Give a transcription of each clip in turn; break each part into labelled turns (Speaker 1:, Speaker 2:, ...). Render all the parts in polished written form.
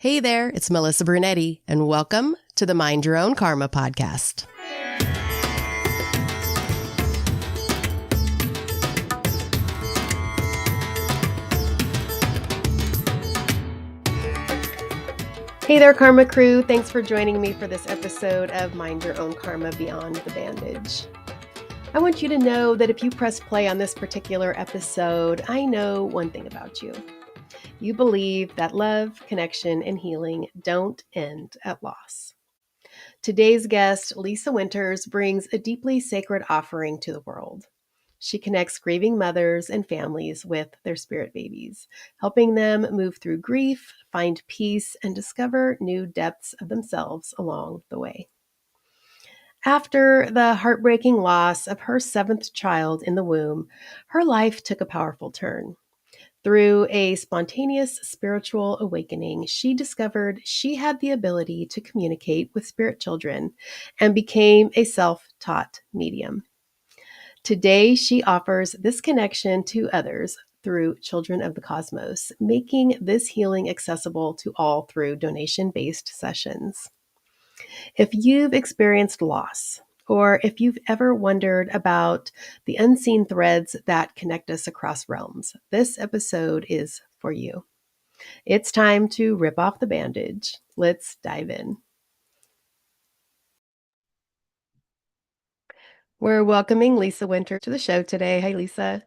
Speaker 1: Hey there, it's Melissa Brunetti, and welcome to the Mind Your Own Karma podcast. Hey there, Karma Crew. Thanks for joining me for this episode of Mind Your Own Karma Beyond the Bandage. I want you to know that if you press play on this particular episode, I know one thing about you. You believe that love, connection, and healing don't end at loss. Today's guest, Lisa Winters, brings a deeply sacred offering to the world. She connects grieving mothers and families with their spirit babies, helping them move through grief, find peace, and discover new depths of themselves along the way. After the heartbreaking loss of her seventh child in the womb, her life took a powerful turn. Through a spontaneous spiritual awakening, she discovered she had the ability to communicate with spirit children and became a self-taught medium. Today, she offers this connection to others through Children of the Cosmos, making this healing accessible to all through donation-based sessions. If you've experienced loss, or if you've ever wondered about the unseen threads that connect us across realms, this episode is for you. It's time to rip off the bandage. Let's dive in. We're welcoming Lisa Winter to the show today. Hi, Lisa.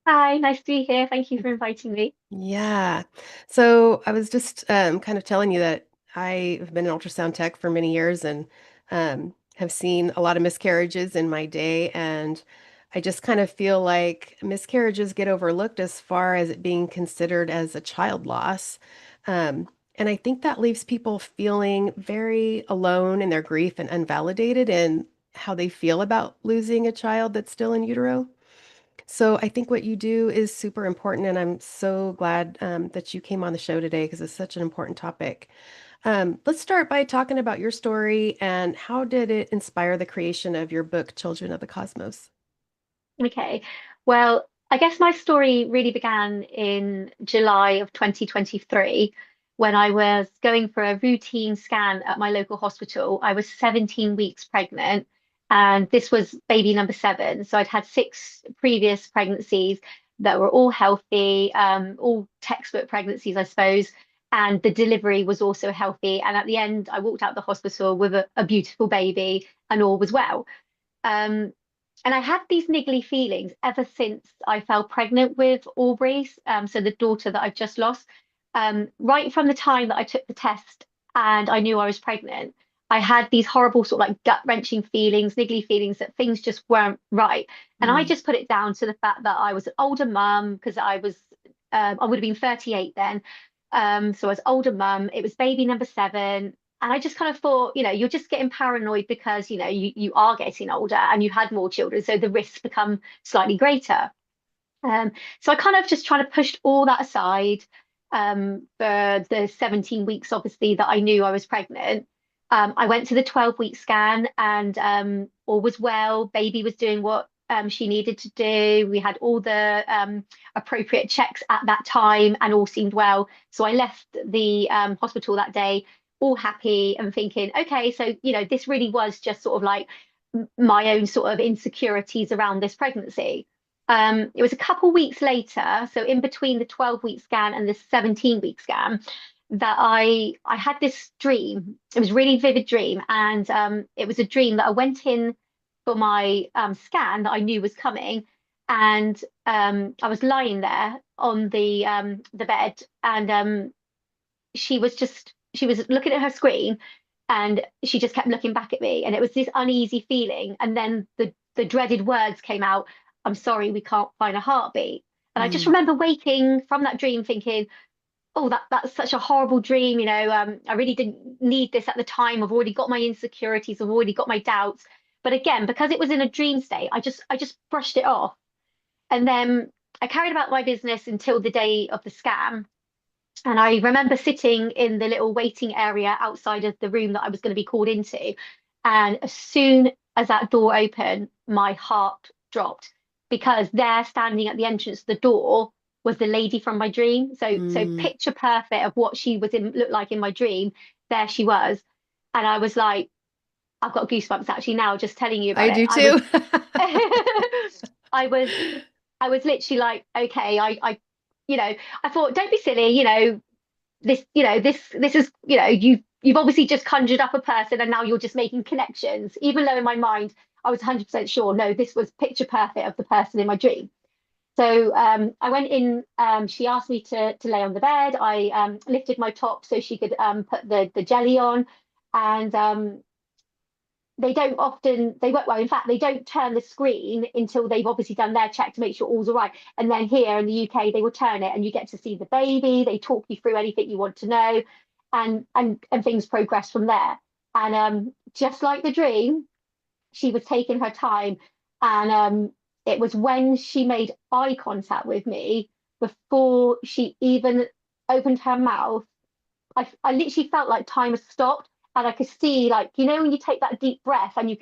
Speaker 2: Hi, nice to be here. Thank you for inviting me.
Speaker 1: Yeah. So I was just kind of telling you that I have been an ultrasound tech for many years and have seen a lot of miscarriages in my day. And I just kind of feel like miscarriages get overlooked as far as it being considered as a child loss. Um, and I think that leaves people feeling very alone in their grief and unvalidated in how they feel about losing a child that's still in utero. So I think what you do is super important, and I'm so glad that you came on the show today because it's such an important topic. Let's start by talking about your story and how did it inspire the creation of your book, Children of the Cosmos?
Speaker 2: Okay. Well, I guess my story really began in July of 2023 when I was going for a routine scan at my local hospital. I was 17 weeks pregnant, and this was baby number seven. So I'd had six previous pregnancies that were all healthy, all textbook pregnancies, I suppose. And the delivery was also healthy. And at the end, I walked out the hospital with a beautiful baby, and all was well. Um, and I had these niggly feelings ever since I fell pregnant with Aubrey, so the daughter that I've just lost. Right from the time that I took the test and I knew I was pregnant, I had these horrible sort of like gut-wrenching feelings, niggly feelings that things just weren't right. And I
Speaker 1: Mm,
Speaker 2: just put it down to the fact that I was an older mum because I would have been 38 then. So I was older mum. It was baby number seven. And I just kind of thought, you're just getting paranoid because, you are getting older and you had more children. So the risks become slightly greater. Um, so I kind of just trying to push all that aside for the 17 weeks, obviously, that I knew I was pregnant. I went to the 12-week scan and all was well. Baby was doing what she needed to do. We had all the appropriate checks at that time and all seemed well. So I left the hospital that day all happy and thinking, okay, so, this really was just sort of like my own sort of insecurities around this pregnancy. It was a couple weeks later, so in between the 12-week scan and the 17-week scan, that I had this dream. It was a really vivid dream, and it was a dream that I went in for my scan that I knew was coming, and I was lying there on the bed, and she was looking at her screen, and she just kept looking back at me, and it was this uneasy feeling, and then the dreaded words came out. I'm sorry, we can't find a heartbeat. And I just
Speaker 1: mm,
Speaker 2: remember waking from that dream thinking, oh, that's such a horrible dream. I really didn't need this at the time. I've already got my insecurities, I've already got my doubts. But again, because it was in a dream state, I just brushed it off. And then I carried about my business until the day of the scam. And I remember sitting in the little waiting area outside of the room that I was going to be called into. And as soon as that door opened, my heart dropped because there, standing at the entrance of the door, was the lady from my dream. So
Speaker 1: Mm,
Speaker 2: picture perfect of what she was in looked like in my dream. There she was. And I was like, I've got goosebumps actually now just telling you
Speaker 1: I
Speaker 2: about it.
Speaker 1: do too.
Speaker 2: I was I was literally like, okay, you know, I thought, don't be silly, this is, you've obviously just conjured up a person and now you're just making connections. Even though in my mind I was 100% sure, no, this was picture perfect of the person in my dream. So I went in. She asked me to lay on the bed. I lifted my top so she could put the jelly on, and they don't often they won't well in fact they don't turn the screen until they've obviously done their check to make sure all's all right, and then here in the UK they will turn it and you get to see the baby. They talk you through anything you want to know, and things progress from there. And just like the dream, she was taking her time, and it was when she made eye contact with me before she even opened her mouth. I literally felt like time had stopped, and I could see, like, when you take that deep breath and you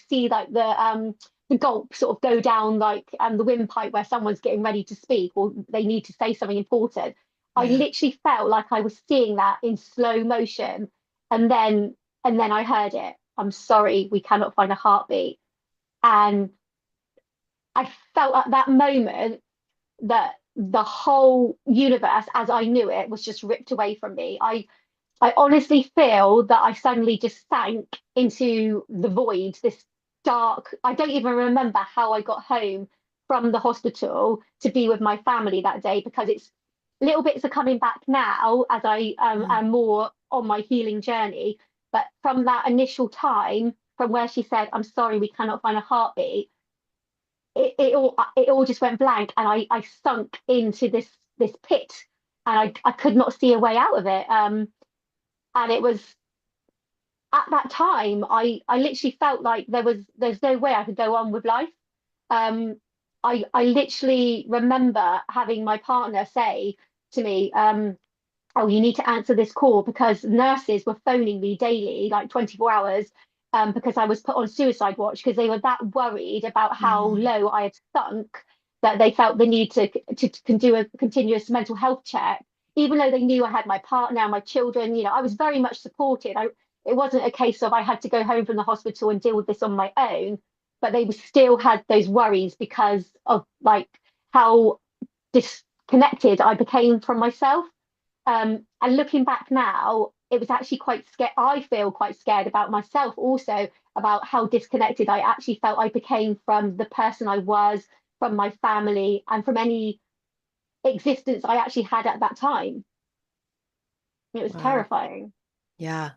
Speaker 2: see like the gulp sort of go down, like the windpipe where someone's getting ready to speak or they need to say something important. I
Speaker 1: Yeah.
Speaker 2: literally felt like I was seeing that in slow motion, and then I heard it. I'm sorry, we cannot find a heartbeat. And I felt at that moment that the whole universe as I knew it was just ripped away from me. I honestly feel that I suddenly just sank into the void, this dark. I don't even remember how I got home from the hospital to be with my family that day, because it's little bits are coming back now as I
Speaker 1: Mm.
Speaker 2: am more on my healing journey. But from that initial time, from where she said, "I'm sorry, we cannot find a heartbeat," it all just went blank, and I sunk into this pit, and I could not see a way out of it. And it was at that time I literally felt like there's no way I could go on with life. Um, I literally remember having my partner say to me, "Oh, you need to answer this call," because nurses were phoning me daily, like 24 hours, because I was put on suicide watch because they were that worried about how
Speaker 1: Mm.
Speaker 2: low I had sunk, that they felt the need to can do a continuous mental health check, even though they knew I had my partner and my children. I was very much supported. It wasn't a case of I had to go home from the hospital and deal with this on my own, but they still had those worries because of, like, how disconnected I became from myself. And looking back now, it was actually quite scared. I feel quite scared about myself also, about how disconnected I actually felt I became from the person I was, from my family, and from any existence I actually had at that time. It was
Speaker 1: Wow.
Speaker 2: terrifying.
Speaker 1: Yeah.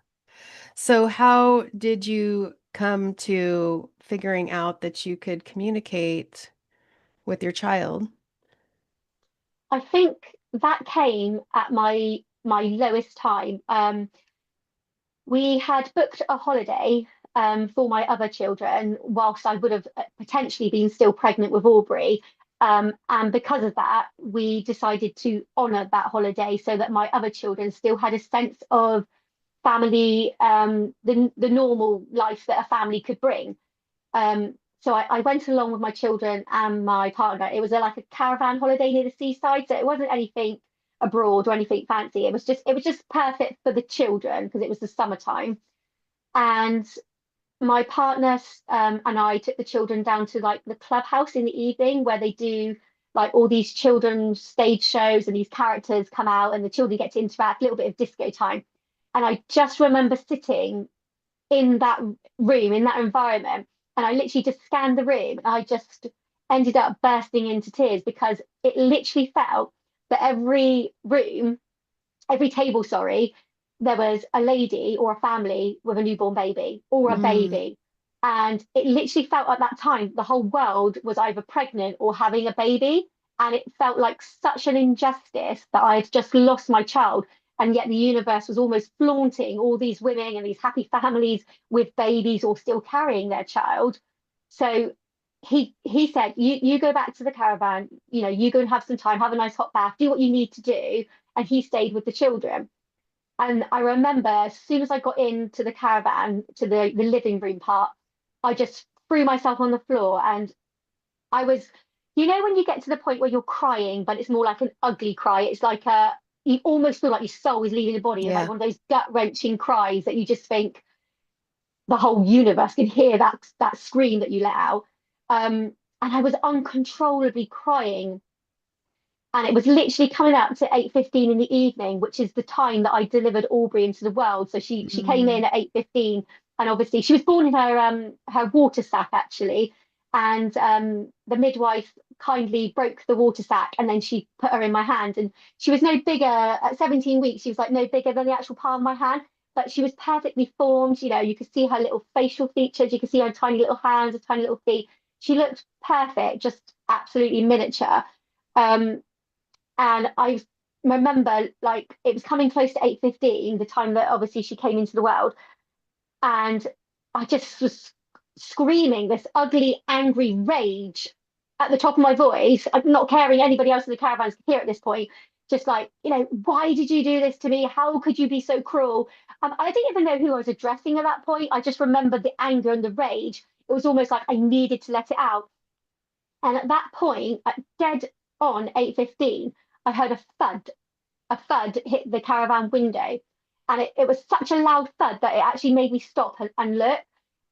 Speaker 1: So how did you come to figuring out that you could communicate with your child?
Speaker 2: I think that came at my lowest time. We had booked a holiday for my other children whilst I would have potentially been still pregnant with Aubrey. And because of that, we decided to honour that holiday so that my other children still had a sense of family, the normal life that a family could bring. So I went along with my children and my partner. It was like a caravan holiday near the seaside, so it wasn't anything abroad or anything fancy. It was just perfect for the children because it was the summertime. And my partner and I took the children down to, like, the clubhouse in the evening, where they do, like, all these children's stage shows and these characters come out and the children get to interact, a little bit of disco time. And I just remember sitting in that room, in that environment. And I literally just scanned the room, and I just ended up bursting into tears because it literally felt that every table, sorry, there was a lady or a family with a newborn baby or a
Speaker 1: Mm.
Speaker 2: baby. And it literally felt at that time the whole world was either pregnant or having a baby. And it felt like such an injustice that I had just lost my child. And yet the universe was almost flaunting all these women and these happy families with babies or still carrying their child. So he said, you go back to the caravan, you go and have some time, have a nice hot bath, do what you need to do. And he stayed with the children. And I remember as soon as I got into the caravan to the living room part, I just threw myself on the floor, and I was you know when you get to the point where you're crying, but it's more like an ugly cry. It's like you almost feel like your soul is leaving the body. It's like
Speaker 1: Yeah.
Speaker 2: one of those gut-wrenching cries that you just think the whole universe can hear that scream that you let out. And I was uncontrollably crying, and it was literally coming up to 8:15 in the evening, which is the time that I delivered Aubrey into the world. So she came
Speaker 1: Mm.
Speaker 2: in at 8:15, and obviously she was born in her water sac actually, and the midwife kindly broke the water sac, and then she put her in my hand, and she was no bigger at 17 weeks. She was like no bigger than the actual palm of my hand, but she was perfectly formed. You could see her little facial features, you could see her tiny little hands, her tiny little feet. She looked perfect, just absolutely miniature. Um, and I remember like it was coming close to 8:15, the time that obviously she came into the world. And I just was screaming this ugly, angry rage at the top of my voice. I'm not caring anybody else in the caravans could hear at this point. Just like, why did you do this to me? How could you be so cruel? I didn't even know who I was addressing at that point. I just remembered the anger and the rage. It was almost like I needed to let it out. And at that point, at dead on 8:15, I heard a thud hit the caravan window. And it was such a loud thud that it actually made me stop and look.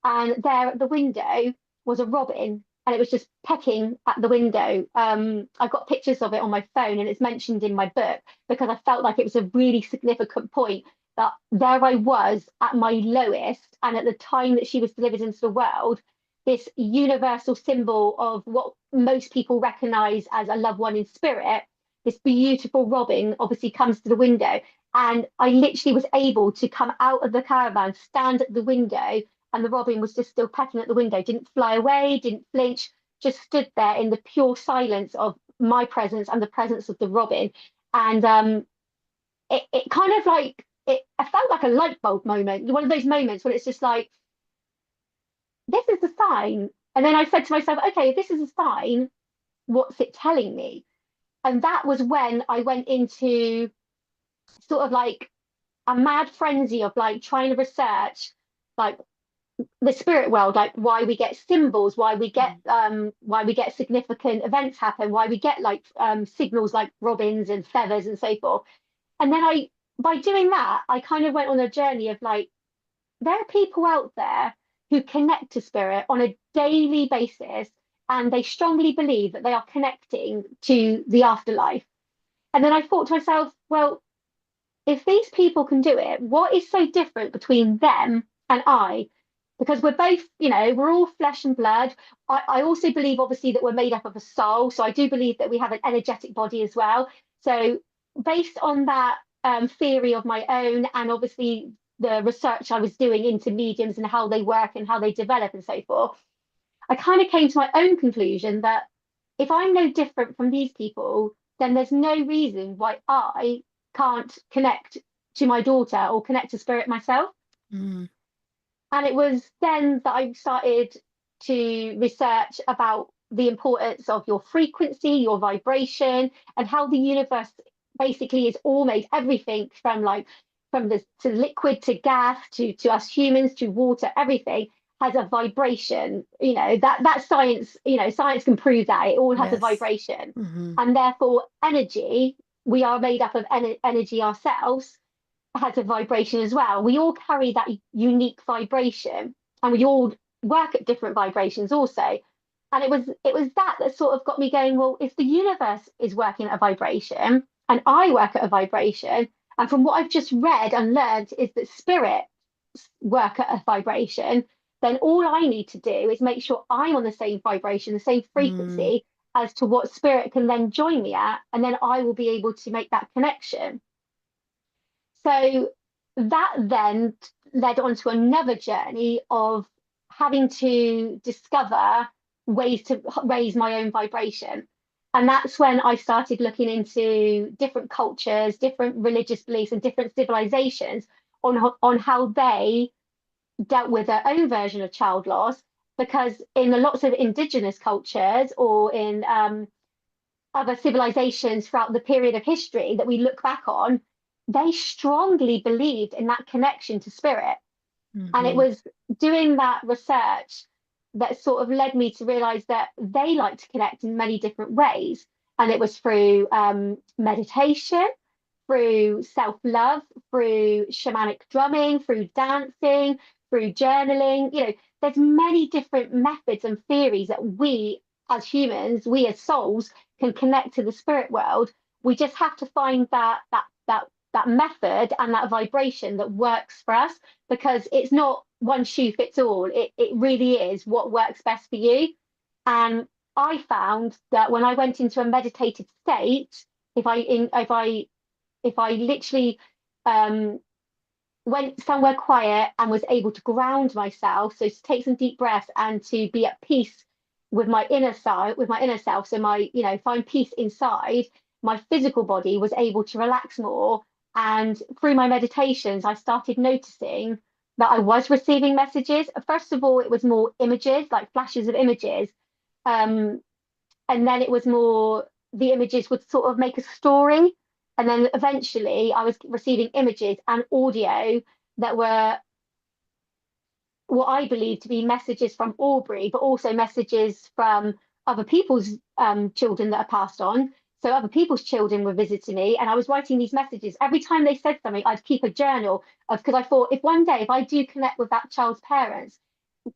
Speaker 2: And there at the window was a robin, and it was just pecking at the window. I've got pictures of it on my phone, and it's mentioned in my book because I felt like it was a really significant point that there I was at my lowest, and at the time that she was delivered into the world, this universal symbol of what most people recognize as a loved one in spirit, this beautiful robin obviously comes to the window. And I literally was able to come out of the caravan, stand at the window, and the robin was just still pecking at the window, didn't fly away, didn't flinch, just stood there in the pure silence of my presence and the presence of the robin. And it kind of like, I felt like a light bulb moment, one of those moments when it's just like, this is a sign. And then I said to myself, okay, if this is a sign, what's it telling me? And that was when I went into sort of like a mad frenzy of like trying to research like the spirit world, like why we get symbols, why we get significant events happen, why we get like signals like robins and feathers and so forth. And then by doing that, I kind of went on a journey of like, there are people out there who connect to spirit on a daily basis, and they strongly believe that they are connecting to the afterlife. And then I thought to myself, well, if these people can do it, what is so different between them and I? Because we're both, we're all flesh and blood. I also believe, obviously, that we're made up of a soul. So I do believe that we have an energetic body as well. So, based on that theory of my own, and obviously the research I was doing into mediums and how they work and how they develop and so forth, I kind of came to my own conclusion that if I'm no different from these people, then there's no reason why I can't connect to my daughter or connect to spirit myself.
Speaker 1: Mm.
Speaker 2: And it was then that I started to research about the importance of your frequency, your vibration, and how the universe basically is all made everything from like from the to liquid to gas to us humans to water, everything has a vibration. That science, science can prove that it all has a
Speaker 1: Yes.
Speaker 2: vibration.
Speaker 1: Hmm.
Speaker 2: And therefore energy, we are made up of energy ourselves, has a vibration as well. We all carry that unique vibration, and we all work at different vibrations also. And it was that sort of got me going, well, if the universe is working at a vibration and I work at a vibration, and from what I've just read and learned is that spirit work at a vibration, then all I need to do is make sure I'm on the same vibration, the same
Speaker 1: Mm.
Speaker 2: frequency as to what spirit can then join me at, and then I will be able to make that connection. So that then led on to another journey of having to discover ways to raise my own vibration. And that's when I started looking into different cultures, different religious beliefs, and different civilizations on how they dealt with their own version of child loss. Because in lots of indigenous cultures or in other civilizations throughout the period of history that we look back on, they strongly believed in that connection to spirit. And it
Speaker 1: Hmm.
Speaker 2: was doing that research. that sort of led me to realize that they like to connect in many different ways. And it was through meditation, through self-love, through shamanic drumming, through dancing, through journaling. There's many different methods and theories that we as humans, we as souls, can connect to the spirit world. We just have to find that method and that vibration that works for us, because it's not one shoe fits all. It really is what works best for you. And I found that when I went into a meditative state, if I literally um, went somewhere quiet and was able to ground myself, so to take some deep breaths and to be at peace with my inner side, with my inner self, so find peace inside, my physical body was able to relax more. And through my meditations, I started noticing that I was receiving messages. First of all, it was more images, like flashes of images. Um, and then it was more, the images would sort of make a story. And then eventually I was receiving images and audio that were what I believe to be messages from Aubrey, but also messages from other people's children that are passed on. So other people's children were visiting me, and I was writing these messages. Every time they said something, I'd keep a journal of, because I thought, if one day, if I do connect with that child's parents,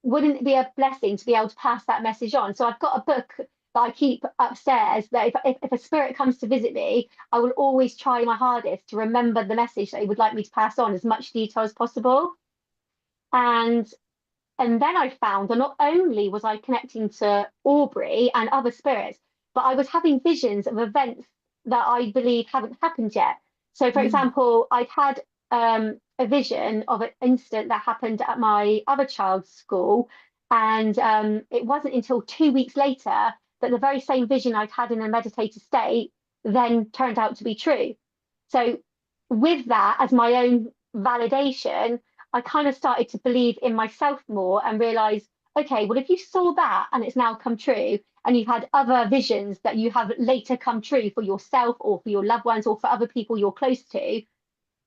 Speaker 2: wouldn't it be a blessing to be able to pass that message on? So I've got a book that I keep upstairs, that if a spirit comes to visit me, I will always try my hardest to remember the message that they would like me to pass on, as much detail as possible. And and then I found that not only was I connecting to Aubrey and other spirits, but I was having visions of events that I believe haven't happened yet. So, for
Speaker 1: Mm.
Speaker 2: example, I'd had a vision of an incident that happened at my other child's school. And it wasn't until 2 weeks later that the very same vision I'd had in a meditative state then turned out to be true. So, with that as my own validation, I kind of started to believe in myself more and realize, okay, well, if you saw that and it's now come true, and you've had other visions that you have later come true for yourself or for your loved ones or for other people you're close to,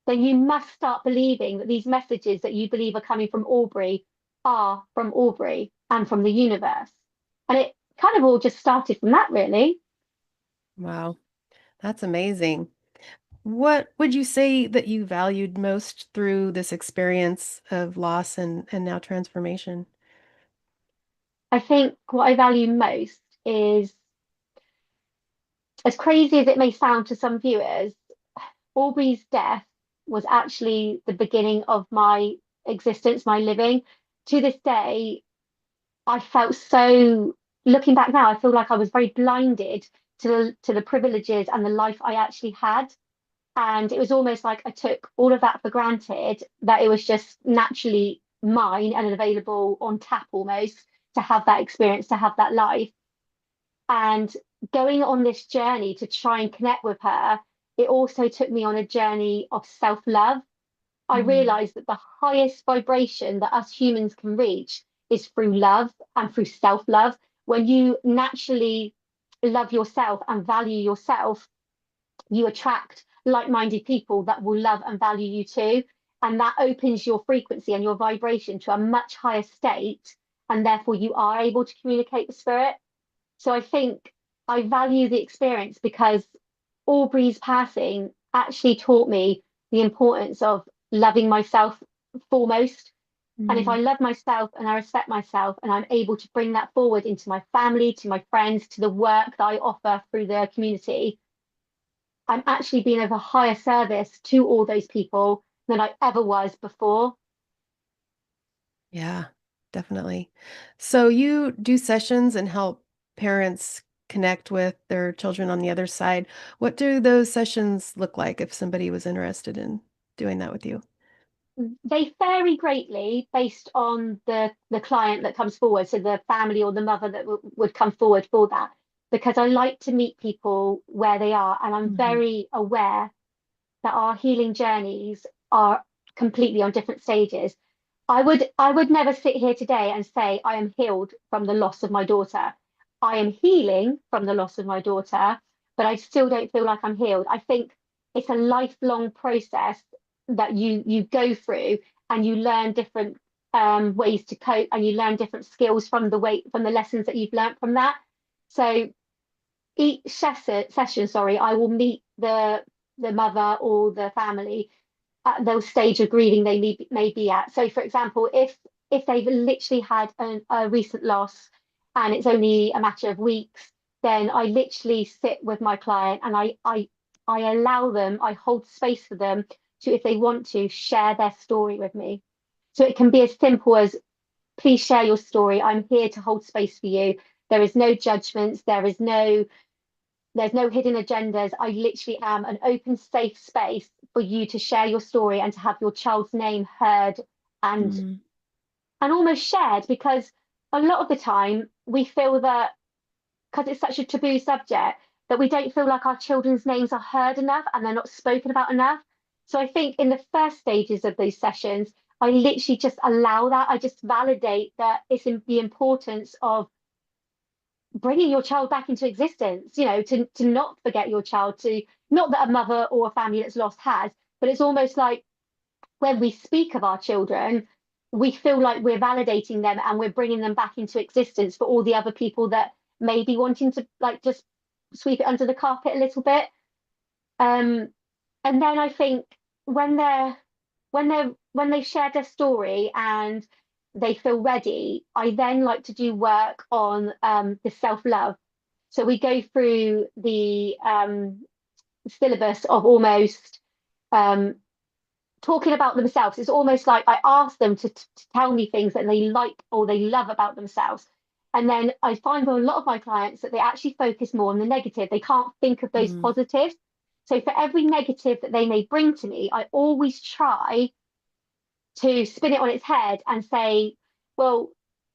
Speaker 2: then you must start believing that these messages that you believe are coming from Aubrey are from Aubrey and from the universe. And it kind of all just started from that, really.
Speaker 1: Wow, that's amazing. What would you say that you valued most through this experience of loss and now transformation?
Speaker 2: I think what I value most is, as crazy as it may sound to some viewers, Aubrey's death was actually the beginning of my existence, my living. To this day, I felt so, looking back now, I feel like I was very blinded to the privileges and the life I actually had. And it was almost like I took all of that for granted, that it was just naturally mine and available on tap almost, to have that experience, to have that life. And going on this journey to try and connect with her, it also took me on a journey of self-love. I
Speaker 1: Mm.
Speaker 2: realized that the highest vibration that us humans can reach is through love and through self-love. When you naturally love yourself and value yourself, you attract like-minded people that will love and value you too. And that opens your frequency and your vibration to a much higher state. And therefore you are able to communicate with spirit. So I think I value the experience because Aubrey's passing actually taught me the importance of loving myself foremost. And if I
Speaker 1: Mm.
Speaker 2: love myself and I respect myself and I'm able to bring that forward into my family, to my friends, to the work that I offer through the community, I'm actually being of a higher service to all those people than I ever was before.
Speaker 1: Yeah, definitely. So you do sessions and help parents connect with their children on the other side. What do those sessions look like if somebody was interested in doing that with you?
Speaker 2: They vary greatly based on the client that comes forward, so the family or the mother that would come forward for that. Because I like to meet people where they are, and I'm
Speaker 1: Mhm.
Speaker 2: very aware that our healing journeys are completely on different stages. I would never sit here today and say I am healed from the loss of my daughter. I am healing from the loss of my daughter, but I still don't feel like I'm healed. I think it's a lifelong process that you go through, and you learn different ways to cope, and you learn different skills from the lessons that you've learned from that. So each session, sorry, I will meet the mother or the family at those stage of grieving they may be at. So, for example, if they've literally had a recent loss and it's only a matter of weeks, then I literally sit with my client and I allow them, I hold space for them to, if they want to, share their story with me. So it can be as simple as, please share your story. I'm here to hold space for you. There is no judgments. There's no hidden agendas. I literally am an open, safe space for you to share your story and to have your child's name heard and
Speaker 1: Mm.
Speaker 2: and almost shared, because a lot of the time we feel that because it's such a taboo subject that we don't feel like our children's names are heard enough and they're not spoken about enough. So I think in the first stages of those sessions, I literally just allow that. I just validate that it's in the importance of bringing your child back into existence, to not forget your child, to not that a mother or a family that's lost has, but it's almost like when we speak of our children, we feel like we're validating them and we're bringing them back into existence for all the other people that may be wanting to like just sweep it under the carpet a little bit. Um, and then I think when they've shared their story and they feel ready, I then like to do work on the self-love. So we go through the syllabus of almost um, talking about themselves. It's almost like I ask them to tell me things that they like or they love about themselves. And then I find with a lot of my clients that they actually focus more on the negative. They can't think of those
Speaker 1: Mm.
Speaker 2: positives. So for every negative that they may bring to me, I always try to spin it on its head and say, well,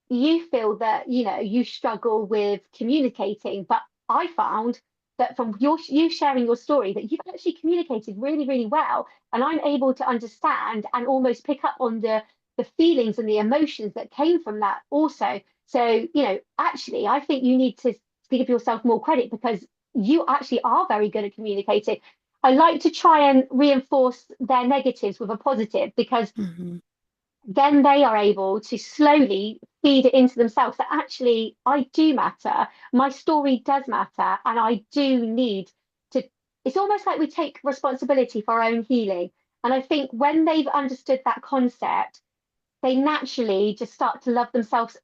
Speaker 2: you feel that, you struggle with communicating, but I found that from you sharing your story that you've actually communicated really, really well. And I'm able to understand and almost pick up on the feelings and the emotions that came from that also. So, actually, I think you need to give yourself more credit because you actually are very good at communicating. I like to try and reinforce their negatives with a positive because
Speaker 1: Mhm.
Speaker 2: then they are able to slowly feed it into themselves that actually I do matter, my story does matter, and I do need to. It's almost like we take responsibility for our own healing. And I think when they've understood that concept, they naturally just start to love themselves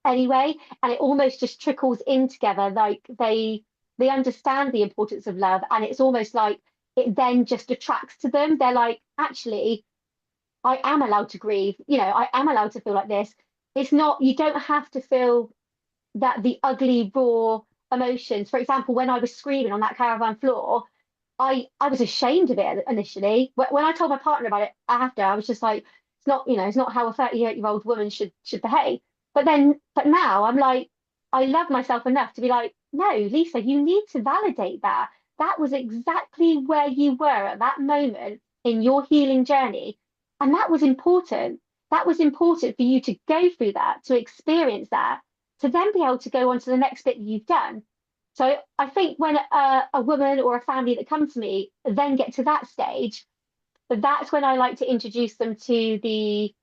Speaker 2: anyway, and it almost just trickles in together. Like they understand the importance of love, and it's almost like it then just attracts to them. They're like, actually, I am allowed to grieve. I am allowed to feel like this. It's not, you don't have to feel that the ugly, raw emotions. For example, when I was screaming on that caravan floor, I was ashamed of it initially. When I told my partner about it after, I was just like, it's not how a 38-year-old woman should behave. But now I'm like, I love myself enough to be like, no, Lisa, you need to validate that. That was exactly where you were at that moment in your healing journey. And that was important. That was important for you to go through that, to experience that, to then be able to go on to the next bit that you've done. So I think when a woman or a family that come to me then get to that stage, that's when I like to introduce them to the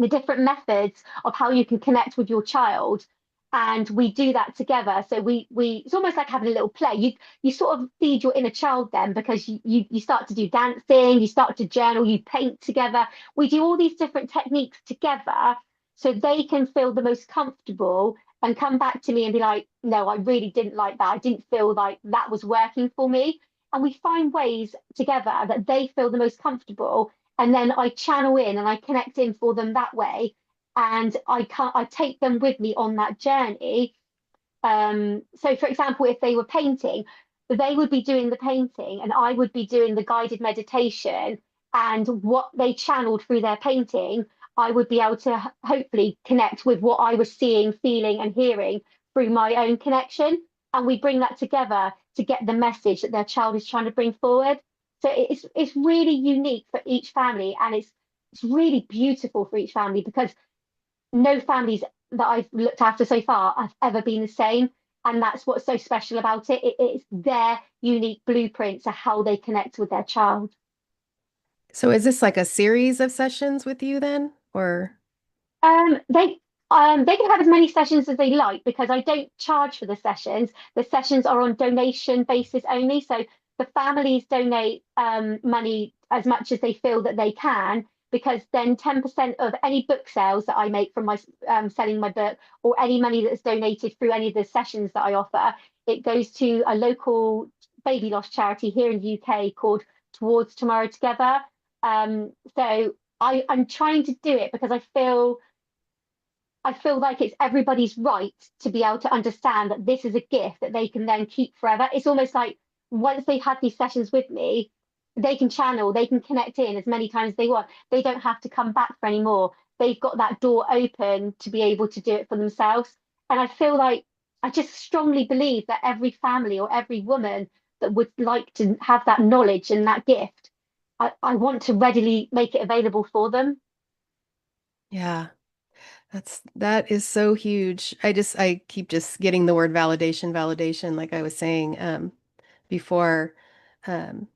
Speaker 2: different methods of how you can connect with your child. And we do that together. So we it's almost like having a little play. You sort of feed your inner child then because you start to do dancing, you start to journal, you paint together. We do all these different techniques together so they can feel the most comfortable and come back to me and be like, no, I really didn't like that. I didn't feel like that was working for me. And we find ways together that they feel the most comfortable, and then I channel in and I connect in for them that way. And I take them with me on that journey. So for example, if they were painting, they would be doing the painting and I would be doing the guided meditation, and what they channeled through their painting, I would be able to hopefully connect with what I was seeing, feeling, and hearing through my own connection. And we bring that together to get the message that their child is trying to bring forward. So it's really unique for each family, and it's really beautiful for each family because no families that I've looked after so far have ever been the same. And that's what's so special about it. It's their unique blueprint to how they connect with their child.
Speaker 1: So is this like a series of sessions with you then? Or
Speaker 2: They can have as many sessions as they like because I don't charge for the sessions. The sessions are on donation basis only. So the families donate money as much as they feel that they can, because then 10% of any book sales that I make from my selling my book, or any money that's donated through any of the sessions that I offer, it goes to a local baby loss charity here in the UK called Towards Tomorrow Together. So I'm trying to do it because I feel like it's everybody's right to be able to understand that this is a gift that they can then keep forever. It's almost like once they've had these sessions with me, they can channel, they can connect in as many times as they want. They don't have to come back for any more. They've got that door open to be able to do it for themselves. And I feel like I just strongly believe that every family or every woman that would like to have that knowledge and that gift, I want to readily make it available for them.
Speaker 1: Yeah. That is so huge. I keep just getting the word validation, validation, like I was saying before. Um,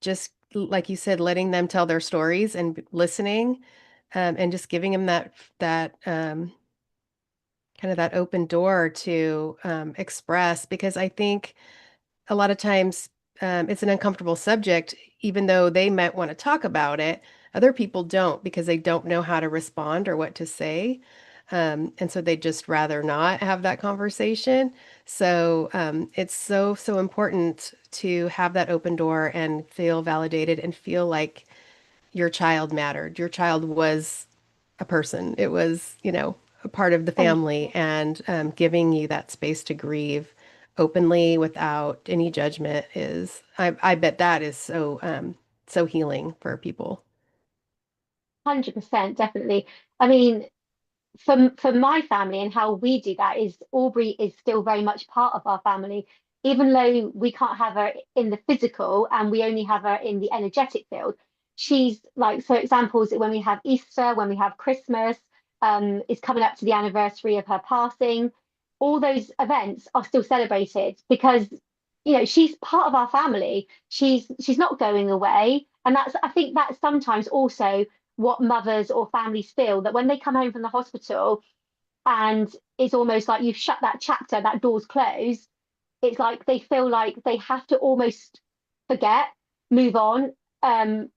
Speaker 1: just like you said, letting them tell their stories and listening, and just giving them that kind of that open door to express, because I think a lot of times it's an uncomfortable subject, even though they might want to talk about it. Other people don't because they don't know how to respond or what to say. And so they just rather not have that conversation. So it's so, so important to have that open door and feel validated and feel like your child mattered. Your child was a person. It was, a part of the
Speaker 2: And
Speaker 1: family, and giving you that space to grieve openly without any judgment is, I bet that is so, so healing for people.
Speaker 2: 100%, definitely. I mean, for my family and how we do that is Aubrey is still very much part of our family, even though we can't have her in the physical and we only have her in the energetic field. She's like, so examples when we have Easter, when we have Christmas, is coming up to the anniversary of her passing. All those events are still celebrated because she's part of our family. She's not going away, and that's I think that's sometimes also what mothers or families feel, that when they come home from the hospital and it's almost like you've shut that chapter, that door's closed. It's like they feel like they have to almost forget, move on. Um,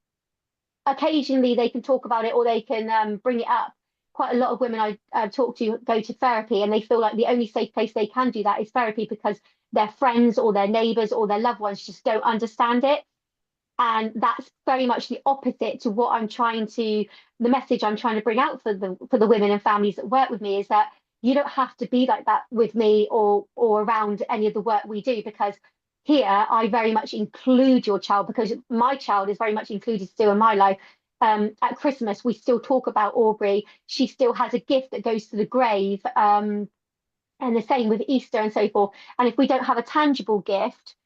Speaker 2: Occasionally they can talk about it or they can bring it up. Quite a lot of women I talk to go to therapy and they feel like the only safe place they can do that is therapy because their friends or their neighbors or their loved ones just don't understand it. And that's very much the opposite to what the message I'm trying to bring out for the women and families that work with me, is that you don't have to be like that with me or around any of the work we do, because here I very much include your child, because my child is very much included still in my life. At Christmas, we still talk about Aubrey. She still has a gift that goes to the grave. And the same with Easter and so forth. And if we don't have a tangible gift,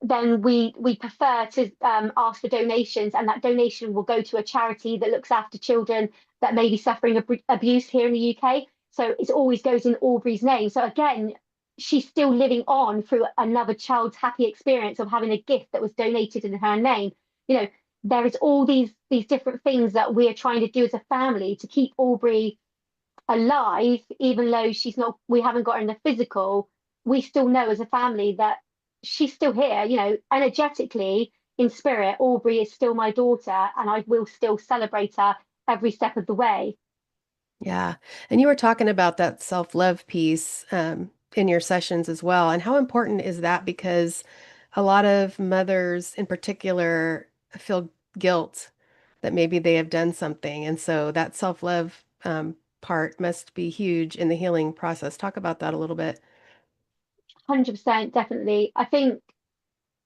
Speaker 2: then we prefer to ask for donations, and that donation will go to a charity that looks after children that may be suffering abuse here in the UK. So it always goes in Aubrey's name. So again, she's still living on through another child's happy experience of having a gift that was donated in her name. You know, there is all these different things that we are trying to do as a family to keep Aubrey alive, even though we haven't got her in the physical. We still know as a family that she's still here, energetically, in spirit. Aubrey is still my daughter, and I will still celebrate her every step of the way.
Speaker 1: Yeah. And you were talking about that self-love piece in your sessions as well. And how important is that? Because a lot of mothers in particular feel guilt that maybe they have done something. And so that self-love part must be huge in the healing process. Talk about that a little bit.
Speaker 2: 100%, definitely. I think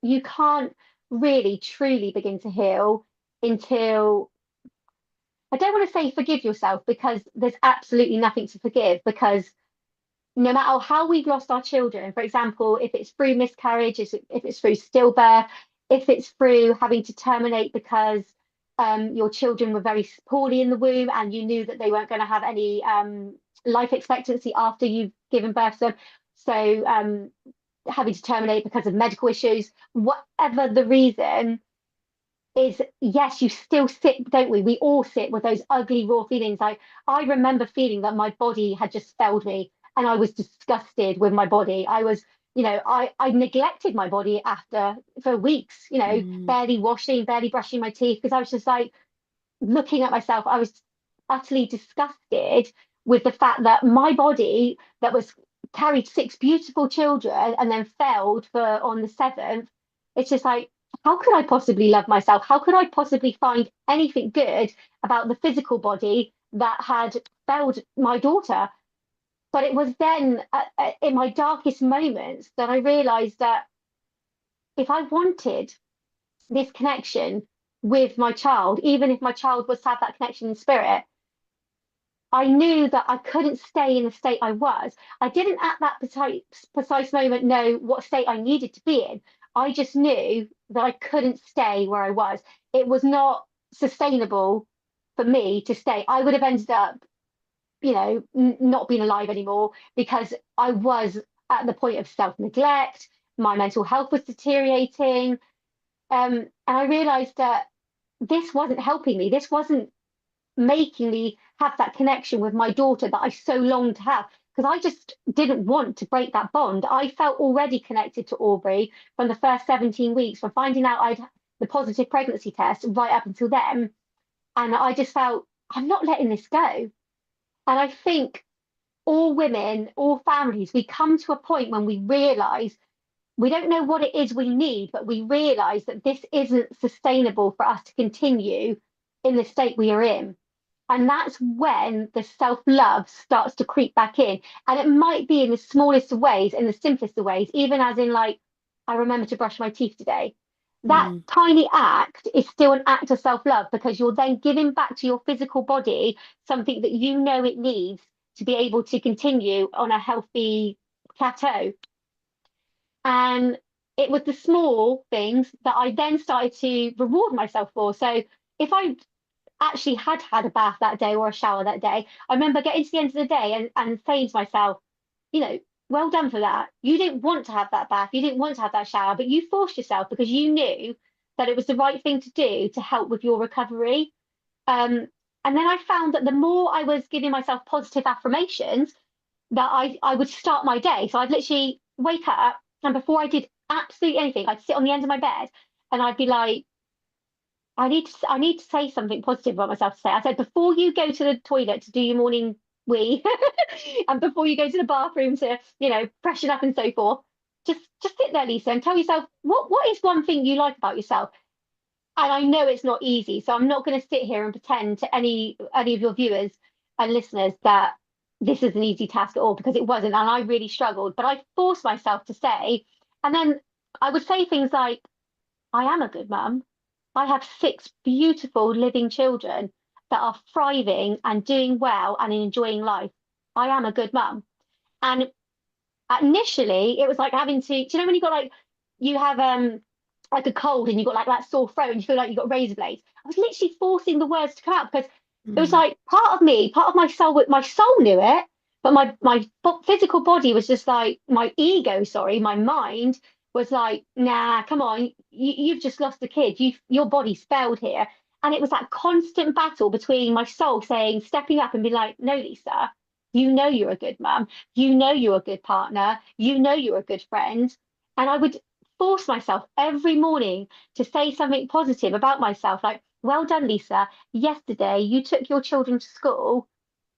Speaker 2: you can't really truly begin to heal until, I don't want to say forgive yourself, because there's absolutely nothing to forgive, because no matter how we've lost our children, for example, if it's through miscarriage, if it's through stillbirth, if it's through having to terminate because your children were very poorly in the womb and you knew that they weren't going to have any life expectancy after you've given birth to them. So having to terminate because of medical issues, whatever the reason, is yes, you still sit, don't we? We all sit with those ugly, raw feelings. I remember feeling that my body had just failed me and I was disgusted with my body. I was, I neglected my body after for weeks,
Speaker 1: Mm.
Speaker 2: barely washing, barely brushing my teeth because I was just like looking at myself. I was utterly disgusted with the fact that my body that was carried six beautiful children and then failed for on the seventh. It's just like, how could I possibly love myself? How could I possibly find anything good about the physical body that had failed my daughter? But it was then in my darkest moments that I realized that if I wanted this connection with my child, even if my child was to have that connection in spirit, I knew that I couldn't stay in the state I was. I didn't at that precise moment know what state I needed to be in. I just knew that I couldn't stay where I was. It was not sustainable for me to stay. I would have ended up, not being alive anymore because I was at the point of self-neglect. My mental health was deteriorating. And I realized that this wasn't helping me. This wasn't making me have that connection with my daughter that I so longed to have because I just didn't want to break that bond. I felt already connected to Aubrey from the first 17 weeks, from finding out I'd the positive pregnancy test right up until then. And I just felt, I'm not letting this go. And I think all women, all families, we come to a point when we realize we don't know what it is we need, but we realize that this isn't sustainable for us to continue in the state we are in. And that's when the self love starts to creep back in. And it might be in the smallest of ways, in the simplest of ways, even as in, like, I remember to brush my teeth today. That
Speaker 1: Mm.
Speaker 2: tiny act is still an act of self love because you're then giving back to your physical body something that you know it needs to be able to continue on a healthy plateau. And it was the small things that I then started to reward myself for. So if I actually had a bath that day or a shower that day, I remember getting to the end of the day and saying to myself, you know, well done for that. You didn't want to have that bath, you didn't want to have that shower, but you forced yourself because you knew that it was the right thing to do to help with your recovery. Um, and then I found that the more I was giving myself positive affirmations, that I would start my day. So I'd literally wake up and before I did absolutely anything, I'd sit on the end of my bed and I'd be like, I need to say something positive about myself to say. I said, before you go to the toilet to do your morning wee, and before you go to the bathroom to, freshen up and so forth, just sit there, Lisa, and tell yourself what is one thing you like about yourself. And I know it's not easy, so I'm not going to sit here and pretend to any of your viewers and listeners that this is an easy task at all because it wasn't, and I really struggled. But I forced myself to say, and then I would say things like, I am a good mum. I have six beautiful living children that are thriving and doing well and enjoying life. I am a good mum. And initially, it was like having to, do you know when you got like, you have like a cold and you got like that sore throat and you feel like you got razor blades. I was literally forcing the words to come out because it was
Speaker 1: Mm.
Speaker 2: like part of me, part of my soul knew it, but my physical body was just like my ego, sorry, my mind was like, nah, come on, you've just lost a kid. Your body's failed here. And it was that constant battle between my soul saying, stepping up and being like, no, Lisa, you know you're a good mum. You know you're a good partner. You know you're a good friend. And I would force myself every morning to say something positive about myself, like, well done, Lisa. Yesterday you took your children to school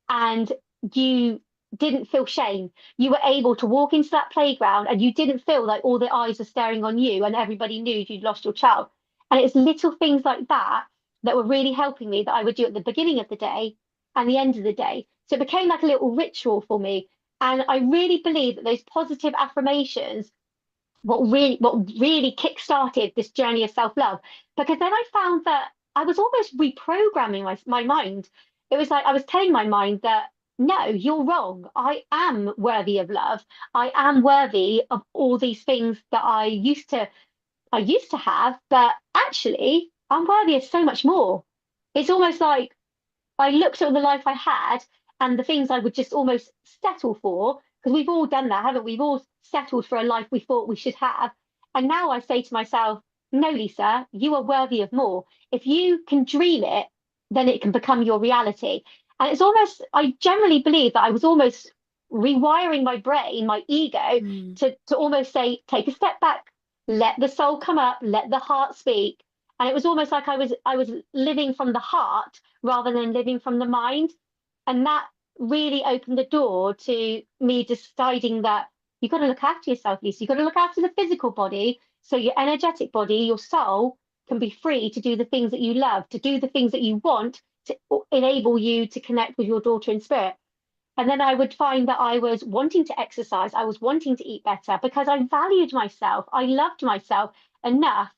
Speaker 2: and you didn't feel shame. You were able to walk into that playground and you didn't feel like all the eyes were staring on you and everybody knew you'd lost your child. And it's little things like that that were really helping me that I would do at the beginning of the day and the end of the day. So it became like a little ritual for me. And I really believe that those positive affirmations what really kick-started this journey of self-love because then I found that I was almost reprogramming my mind. It was like I was telling my mind that no, you're wrong. I am worthy of love. I am worthy of all these things that I used to have, but actually I'm worthy of so much more. It's almost like I looked at the life I had and the things I would just almost settle for, because we've all done that, haven't we? We've all settled for a life we thought we should have. And now I say to myself, no, Lisa, you are worthy of more. If you can dream it, then it can become your reality. And it's almost, I generally believe that I was almost rewiring my brain, my ego,
Speaker 1: Mm.
Speaker 2: to almost say, take a step back, let the soul come up, let the heart speak. And it was almost like I was living from the heart rather than living from the mind. And that really opened the door to me deciding that you've got to look after yourself, Lisa. You've got to look after the physical body so your energetic body, your soul, can be free to do the things that you love, to do the things that you want, to enable you to connect with your daughter in spirit. And then I would find that I was wanting to exercise, I was wanting to eat better because I valued myself. I loved myself enough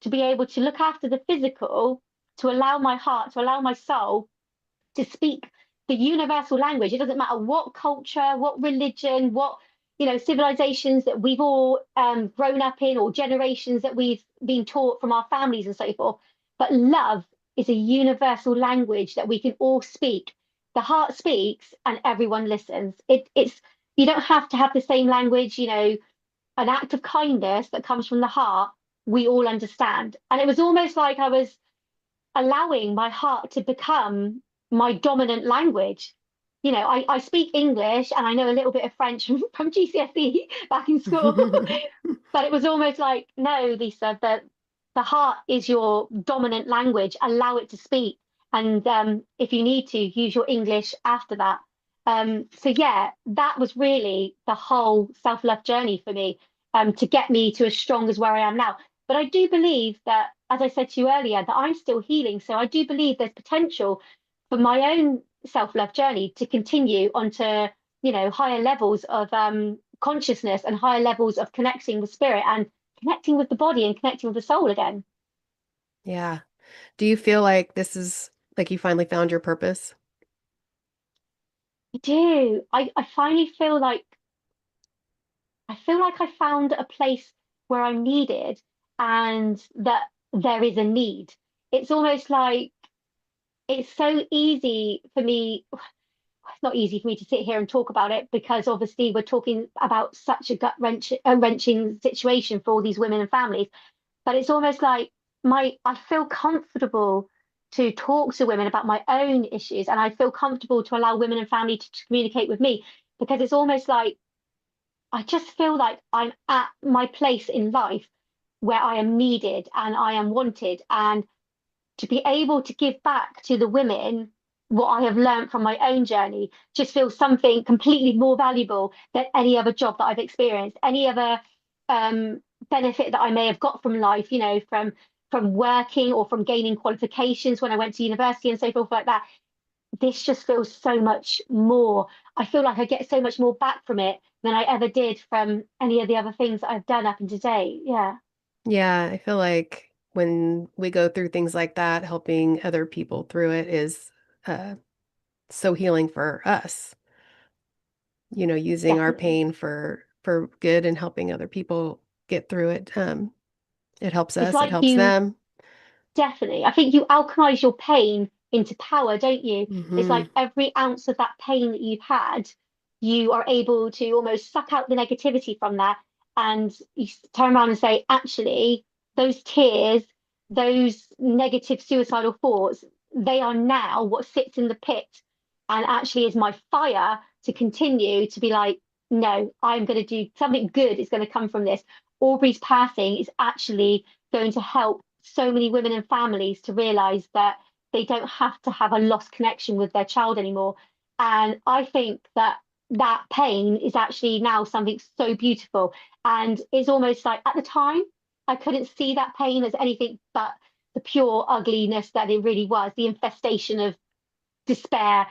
Speaker 2: to be able to look after the physical, to allow my heart, to allow my soul to speak the universal language. It doesn't matter what culture, what religion, what civilizations that we've all grown up in, or generations that we've been taught from our families and so forth. But love is a universal language that we can all speak. The heart speaks, and everyone listens. It's you don't have to have the same language. An act of kindness that comes from the heart, we all understand. And it was almost like I was allowing my heart to become my dominant language. I speak English and I know a little bit of French from GCSE back in school, but it was almost like, no, Lisa, the heart is your dominant language. Allow it to speak. And if you need to, use your English after that. So, yeah, that was really the whole self love journey for me, to get me to as strong as where I am now. But I do believe that, as I said to you earlier, that I'm still healing. So I do believe there's potential for my own self-love journey to continue onto, higher levels of consciousness and higher levels of connecting with spirit and connecting with the body and connecting with the soul again.
Speaker 1: Yeah. Do you feel like this is like you finally found your purpose?
Speaker 2: I do. I finally feel like I found a place where I'm needed and that there is a need. It's almost like it's so easy for me. It's not easy for me to sit here and talk about it because obviously we're talking about such a wrenching situation for all these women and families. But it's almost like I feel comfortable to talk to women about my own issues, and I feel comfortable to allow women and family to communicate with me because it's almost like I just feel like I'm at my place in life where I am needed and I am wanted, and to be able to give back to the women what I have learned from my own journey just feels something completely more valuable than any other job that I've experienced, any other um, benefit that I may have got from life, from working or from gaining qualifications when I went to university and so forth like that. This just feels so much more. I feel like I get so much more back from it than I ever did from any of the other things that I've done up until today. Yeah,
Speaker 1: Yeah, I feel like when we go through things like that, helping other people through it is uh, so healing for us. Using our
Speaker 2: definitely.
Speaker 1: pain for good and helping other people get through it. It helps
Speaker 2: It's
Speaker 1: us, it
Speaker 2: like
Speaker 1: helps
Speaker 2: you
Speaker 1: them.
Speaker 2: Definitely. I think you alchemize your pain into power, don't you? It's
Speaker 1: Hmm.
Speaker 2: like every ounce of that pain that you've had, you are able to almost suck out the negativity from that. And you turn around and say, actually, those tears, those negative suicidal thoughts, they are now what sits in the pit and actually is my fire to continue to be like, no, I'm going to do something good is going to come from this. Aubrey's passing is actually going to help so many women and families to realize that they don't have to have a lost connection with their child anymore. And I think that that pain is actually now something so beautiful. And it's almost like at the time, I couldn't see that pain as anything but the pure ugliness that it really was, the infestation of despair.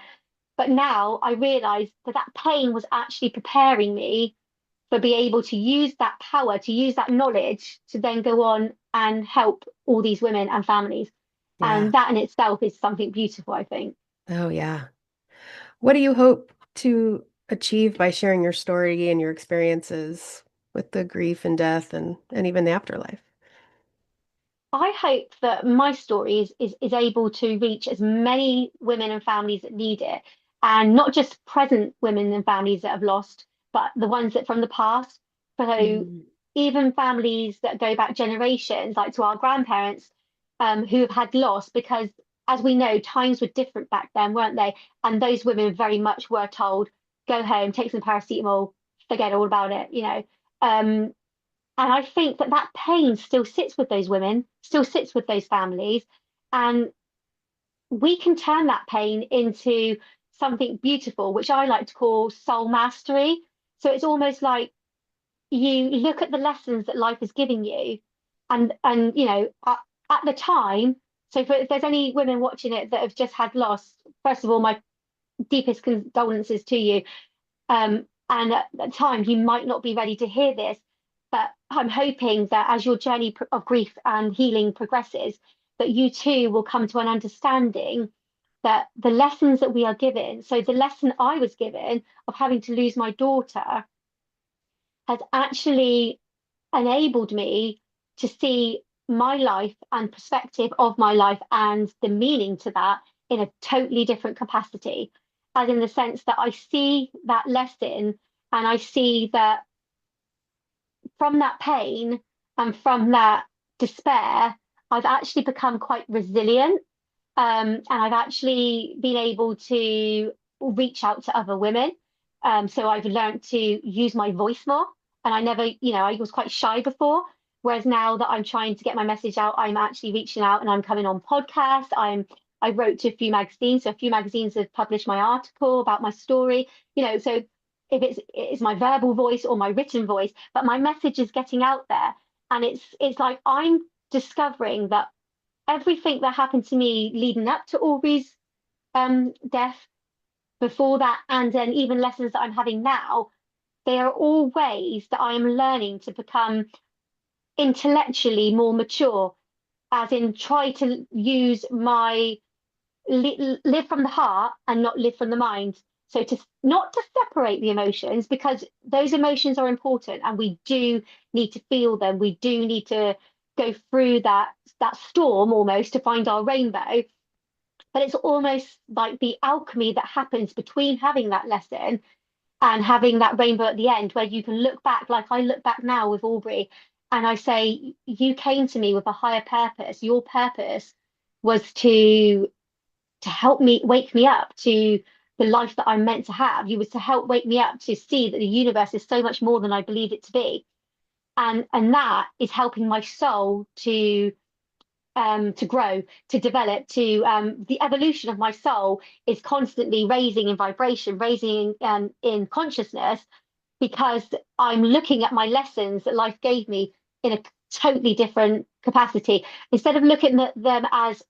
Speaker 2: But now I realize that that pain was actually preparing me but be able to use that power, to use that knowledge to then go on and help all these women and families.
Speaker 1: Yeah.
Speaker 2: And that in itself is something beautiful, I think.
Speaker 1: Oh, yeah. What do you hope to achieve by sharing your story and your experiences with the grief and death and even the afterlife?
Speaker 2: I hope that my story is able to reach as many women and families that need it, and not just present women and families that have lost, but the ones that from the past. So
Speaker 1: Mm.
Speaker 2: even families that go back generations, like to our grandparents, who have had loss, because as we know, times were different back then, weren't they? And those women very much were told, go home, take some paracetamol, forget all about it, you know. And I think that that pain still sits with those women, still sits with those families, and we can turn that pain into something beautiful, which I like to call soul mastery. So it's almost like you look at the lessons that life is giving you, and you know, at the time. So if there's any women watching it that have just had loss, first of all, my deepest condolences to you. And at the time, you might not be ready to hear this, but I'm hoping that as your journey of grief and healing progresses, that you too will come to an understanding that the lessons that we are given, so the lesson I was given of having to lose my daughter, has actually enabled me to see my life and perspective of my life and the meaning to that in a totally different capacity. As in the sense that I see that lesson and I see that from that pain and from that despair, I've actually become quite resilient. And I've actually been able to reach out to other women. So I've learned to use my voice more. And I never, you know, I was quite shy before. Whereas now that I'm trying to get my message out, I'm actually reaching out and I'm coming on podcasts. I wrote to a few magazines. So a few magazines have published my article about my story. You know, so if it's my verbal voice or my written voice, but my message is getting out there. And it's like I'm discovering that everything that happened to me leading up to Aubrey's death, before that, and then even lessons that I'm having now, they are all ways that I am learning to become intellectually more mature, as in try to use my live from the heart and not live from the mind. So to not to separate the emotions, because those emotions are important and we do need to feel them. We do need to go through that storm almost to find our rainbow. But it's almost like the alchemy that happens between having that lesson and having that rainbow at the end, where you can look back, like I look back now with Aubrey, and I say, you came to me with a higher purpose. Your purpose was to help me wake me up to the life that I'm meant to have. You was to help wake me up to see that the universe is so much more than I believe it to be. And that is helping my soul to grow, to develop, to the evolution of my soul is constantly raising in vibration, raising in consciousness, because I'm looking at my lessons that life gave me in a totally different capacity. Instead of looking at them as,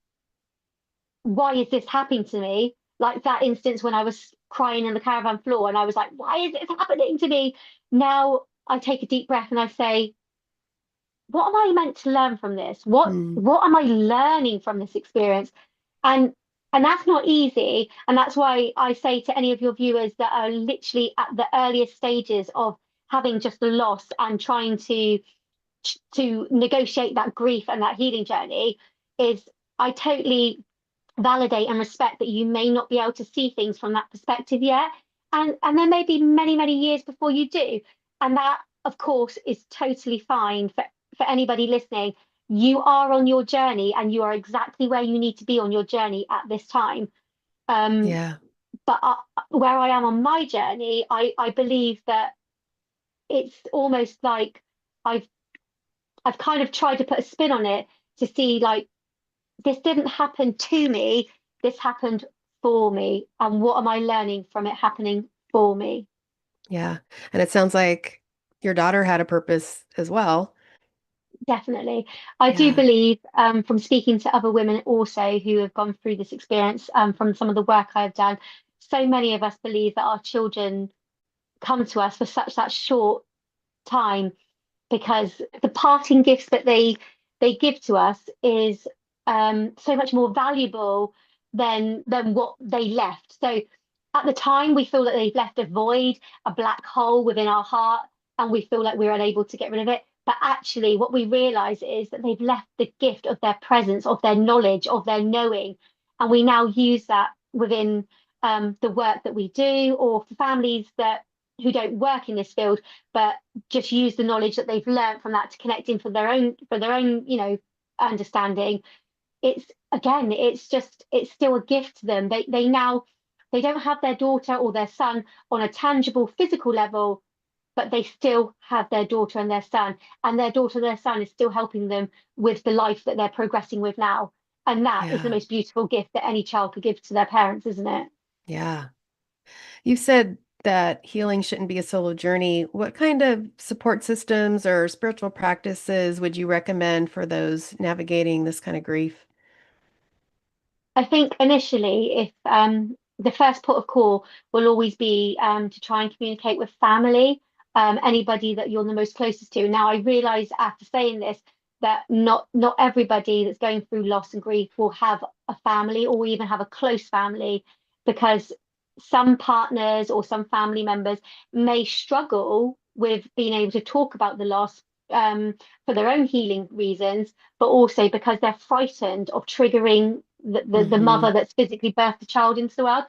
Speaker 2: why is this happening to me? Like that instance when I was crying in the caravan floor and I was like, why is this happening to me? Now I take a deep breath and I say, what am I meant to learn from this?
Speaker 1: Mm.
Speaker 2: What am I learning from this experience? And and that's not easy. And that's why I say to any of your viewers that are literally at the earliest stages of having just a loss and trying to negotiate that grief and that healing journey, is I totally validate and respect that you may not be able to see things from that perspective yet. And there may be many, many years before you do. And that, of course, is totally fine for anybody listening. You are on your journey and you are exactly where you need to be on your journey at this time. Um,
Speaker 1: Yeah.
Speaker 2: but where I am on my journey, I believe that it's almost like I've I've kind of tried to put a spin on it to see like this didn't happen to me, this happened for me. And what am I learning from it happening for me?
Speaker 1: Yeah. And it sounds like your daughter had a purpose as well.
Speaker 2: Definitely. I do
Speaker 1: Yeah.
Speaker 2: believe from speaking to other women also who have gone through this experience, from some of the work I've done, so many of us believe that our children come to us for such that short time, because the parting gifts that they give to us is so much more valuable than what they left. So at the time, we feel that they've left a void, a black hole within our heart, and we feel like we're unable to get rid of it. But actually, what we realize is that they've left the gift of their presence, of their knowledge, of their knowing, and we now use that within the work that we do, or for families that who don't work in this field, but just use the knowledge that they've learned from that to connect in for their own, understanding. It's again, it's still a gift to them. They now they don't have their daughter or their son on a tangible physical level, but they still have their daughter and their son, and their daughter and their son is still helping them with the life that they're progressing with now. And that is the
Speaker 1: Yeah.
Speaker 2: most beautiful gift that any child could give to their parents, isn't it?
Speaker 1: Yeah. You said that healing shouldn't be a solo journey. What kind of support systems or spiritual practices would you recommend for those navigating this kind of grief?
Speaker 2: I think initially, if the first port of call will always be to try and communicate with family, anybody that you're the most closest to. Now, I realise after saying this that not everybody that's going through loss and grief will have a family or even have a close family, because some partners or some family members may struggle with being able to talk about the loss for their own healing reasons, but also because they're frightened of triggering the
Speaker 1: Hmm.
Speaker 2: mother that's physically birthed the child into the world.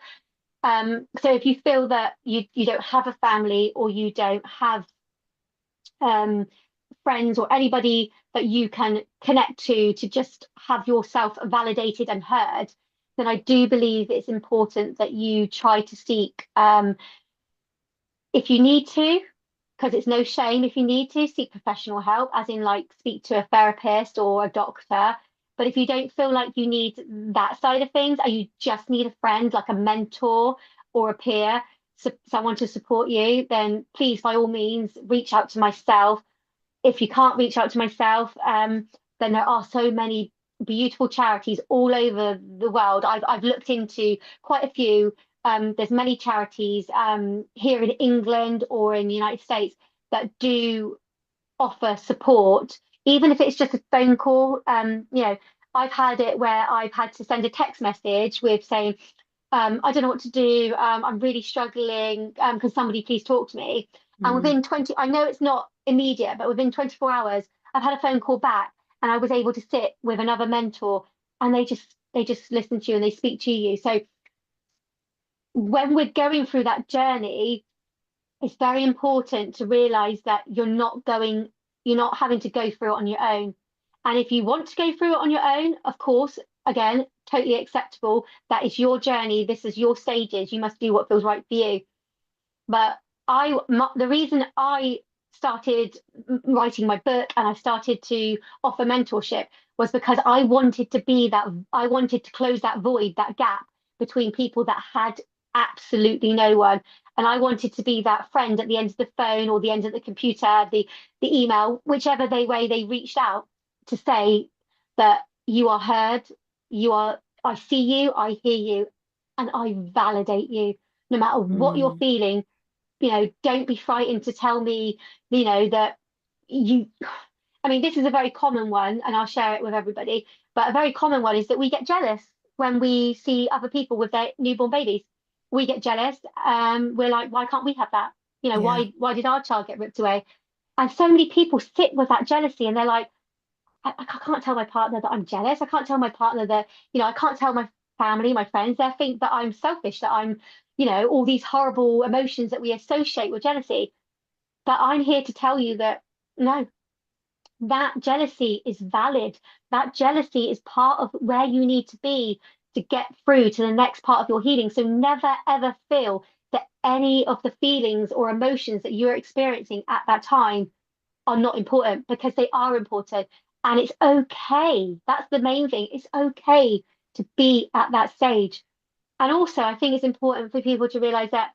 Speaker 2: So if you feel that you don't have a family, or you don't have um, friends or anybody that you can connect to just have yourself validated and heard, then I do believe it's important that you try to seek, if you need to, because it's no shame if you need to seek professional help, as in like speak to a therapist or a doctor. But if you don't feel like you need that side of things, and you just need a friend, like a mentor or a peer, someone to support you, then please, by all means, reach out to myself. If you can't reach out to myself, then there are so many beautiful charities all over the world. I've looked into quite a few. There's many charities here in England or in the United States that do offer support, even if it's just a phone call. I've had it where I've had to send a text message with saying, I don't know what to do. I'm really struggling. Can somebody please talk to me? And
Speaker 1: Mm.
Speaker 2: within 20, I know it's not immediate, but within 24 hours, I've had a phone call back, and I was able to sit with another mentor, and they just listen to you and they speak to you. So when we're going through that journey, it's very important to realize that you're not having to go through it on your own. And if you want to go through it on your own, of course, again, totally acceptable. That is your journey. This is your stages. You must do what feels right for you. But the reason I started writing my book and I started to offer mentorship was because I wanted to close that void, that gap between people that had absolutely no one. And I wanted to be that friend at the end of the phone or the end of the computer, the email, whichever way they reached out, to say that you are heard, I see you, I hear you, and I validate you. No matter what you're
Speaker 1: Mm.
Speaker 2: feeling, don't be frightened to tell me, that you, I mean, this is a very common one, and I'll share it with everybody. But a very common one is that we get jealous when we see other people with their newborn babies. We get jealous. We're like, why can't we have that?
Speaker 1: Yeah.
Speaker 2: Why did our child get ripped away? And so many people sit with that jealousy, and they're like, I can't tell my partner that I'm jealous. I can't tell my partner that, I can't tell my family, my friends. They think that I'm selfish, that I'm, all these horrible emotions that we associate with jealousy. But I'm here to tell you that no, that jealousy is valid. That jealousy is part of where you need to be to get through to the next part of your healing. So never ever feel that any of the feelings or emotions that you're experiencing at that time are not important, because they are important. And it's okay. That's the main thing. It's okay to be at that stage. And also, I think it's important for people to realize that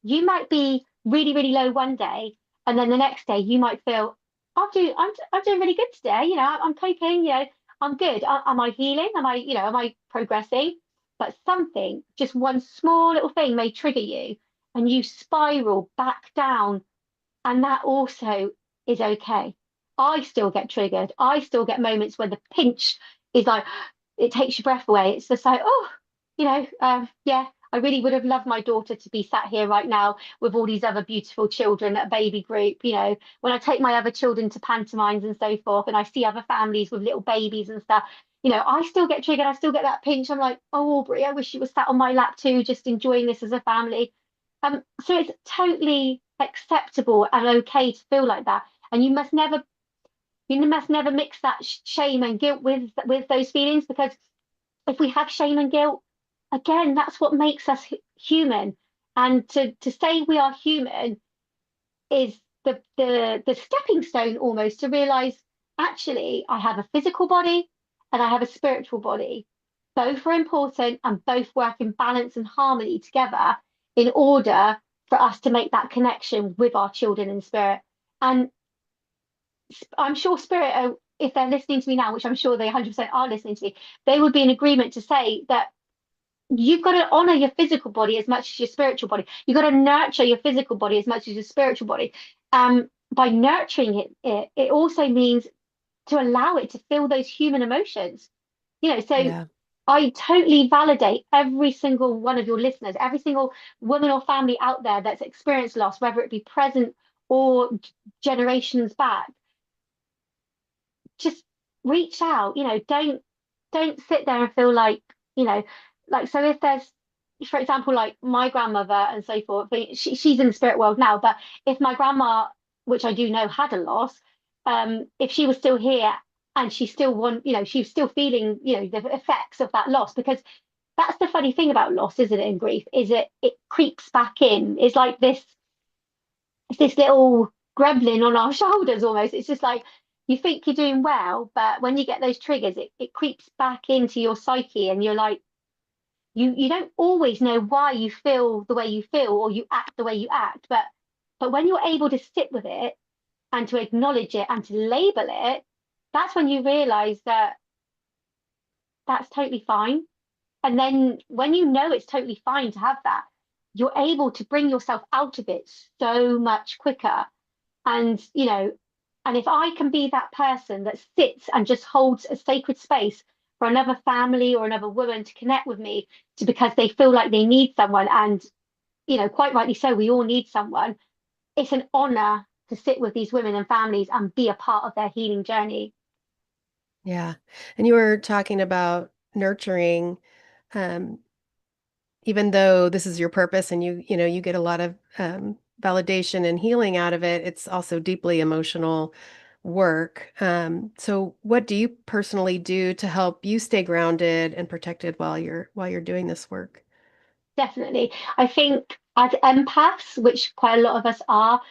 Speaker 2: you might be really, really low one day, and then the next day you might feel, I'm doing really good today. I'm coping. I'm good. Am I healing? Am I progressing? But something, just one small little thing, may trigger you, and you spiral back down, and that also is okay. I still get triggered. I still get moments where the pinch is like, it takes your breath away. It's just like, oh, yeah, I really would have loved my daughter to be sat here right now with all these other beautiful children at a baby group. When I take my other children to pantomimes and so forth, and I see other families with little babies and stuff, I still get triggered. I still get that pinch. I'm like, oh, Aubrey, I wish you were sat on my lap too, just enjoying this as a family. So it's totally acceptable and okay to feel like that. And you must never mix that shame and guilt with those feelings, because if we have shame and guilt, again, that's what makes us human. And to say we are human is the stepping stone almost to realize, actually, I have a physical body and I have a spiritual body. Both are important and both work in balance and harmony together in order for us to make that connection with our children in spirit. And I'm sure spirit, if they're listening to me now, which I'm sure they 100% are listening to me, they would be in agreement to say that you've got to honor your physical body as much as your spiritual body. You've got to nurture your physical body as much as your spiritual body. By nurturing it also means to allow it to feel those human emotions. So
Speaker 1: Yeah.
Speaker 2: I totally validate every single one of your listeners, every single woman or family out there that's experienced loss, whether it be present or generations back. Just reach out. Don't sit there and feel like, you know so if there's, for example, like my grandmother and so forth, she's in the spirit world now, but if my grandma, which I do know had a loss, if she was still here and she was still feeling, the effects of that loss, because that's the funny thing about loss, isn't it, in grief, is it creeps back in. It's this little gremlin on our shoulders almost. It's just like, you think you're doing well, but when you get those triggers, it creeps back into your psyche, and you're like, you don't always know why you feel the way you feel or you act the way you act. But when you're able to sit with it and to acknowledge it and to label it, that's when you realize that that's totally fine. And then when you know it's totally fine to have that, you're able to bring yourself out of it so much quicker. And if I can be that person that sits and just holds a sacred space for another family or another woman to connect with me, because they feel like they need someone, and quite rightly so, we all need someone. It's an honor to sit with these women and families and be a part of their healing journey.
Speaker 1: Yeah. And you were talking about nurturing, um, even though this is your purpose and you get a lot of validation and healing out of it, it's also deeply emotional work. So what do you personally do to help you stay grounded and protected while you're doing this work?
Speaker 2: Definitely. I think as empaths, which quite a lot of us are,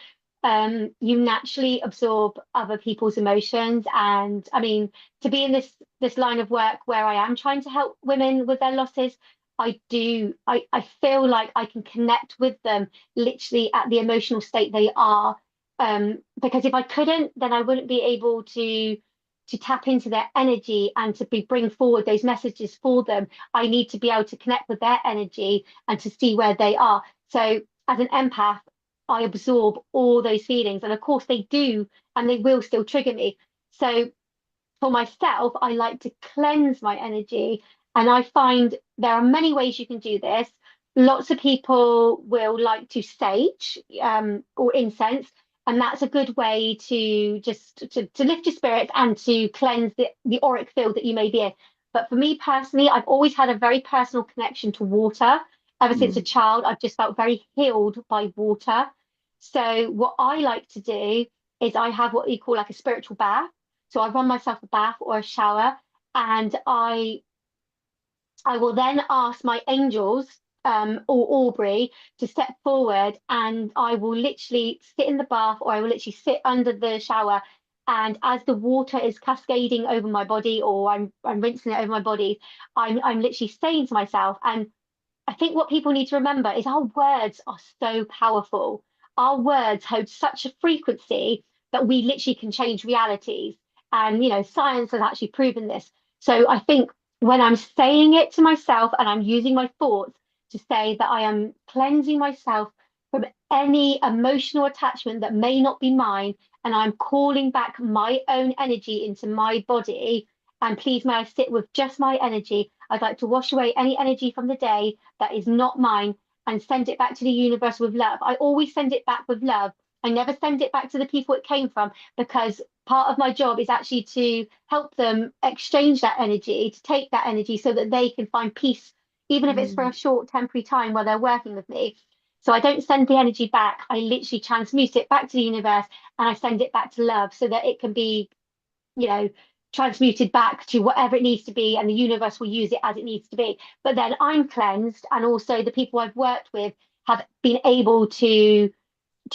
Speaker 2: you naturally absorb other people's emotions. And I mean, to be in this line of work where I am trying to help women with their losses, I feel like I can connect with them literally at the emotional state they are. Because if I couldn't, then I wouldn't be able to tap into their energy and to bring forward those messages for them. I need to be able to connect with their energy and to see where they are. So as an empath, I absorb all those feelings. And of course they do, and they will still trigger me. So for myself, I like to cleanse my energy. And I find there are many ways you can do this. Lots of people will like to sage, or incense, and that's a good way to just to lift your spirits and to cleanse the auric field that you may be in. But for me personally, I've always had a very personal connection to water. Ever since a
Speaker 1: Mm.
Speaker 2: child, I've just felt very healed by water. So what I like to do is I have what you call like a spiritual bath. So I run myself a bath or a shower, and I will then ask my angels, or Aubrey, to step forward, and I will literally sit in the bath, or I will literally sit under the shower. And as the water is cascading over my body, or I'm rinsing it over my body, I'm literally saying to myself, and I think what people need to remember is our words are so powerful. Our words hold such a frequency that we literally can change realities. And, science has actually proven this. So I think when I'm saying it to myself and I'm using my thoughts to say that I am cleansing myself from any emotional attachment that may not be mine, and I'm calling back my own energy into my body, and please may I sit with just my energy. I'd like to wash away any energy from the day that is not mine and send it back to the universe with love. I always send it back with love. I never send it back to the people it came from, because part of my job is actually to help them exchange that energy, to take that energy so that they can find peace, even if it's for a
Speaker 1: Mm.
Speaker 2: short temporary time while they're working with me. So I don't send the energy back. I literally transmute it back to the universe, and I send it back to love so that it can be, you know, transmuted back to whatever it needs to be, and the universe will use it as it needs to be. But then I'm cleansed, and also the people I've worked with have been able to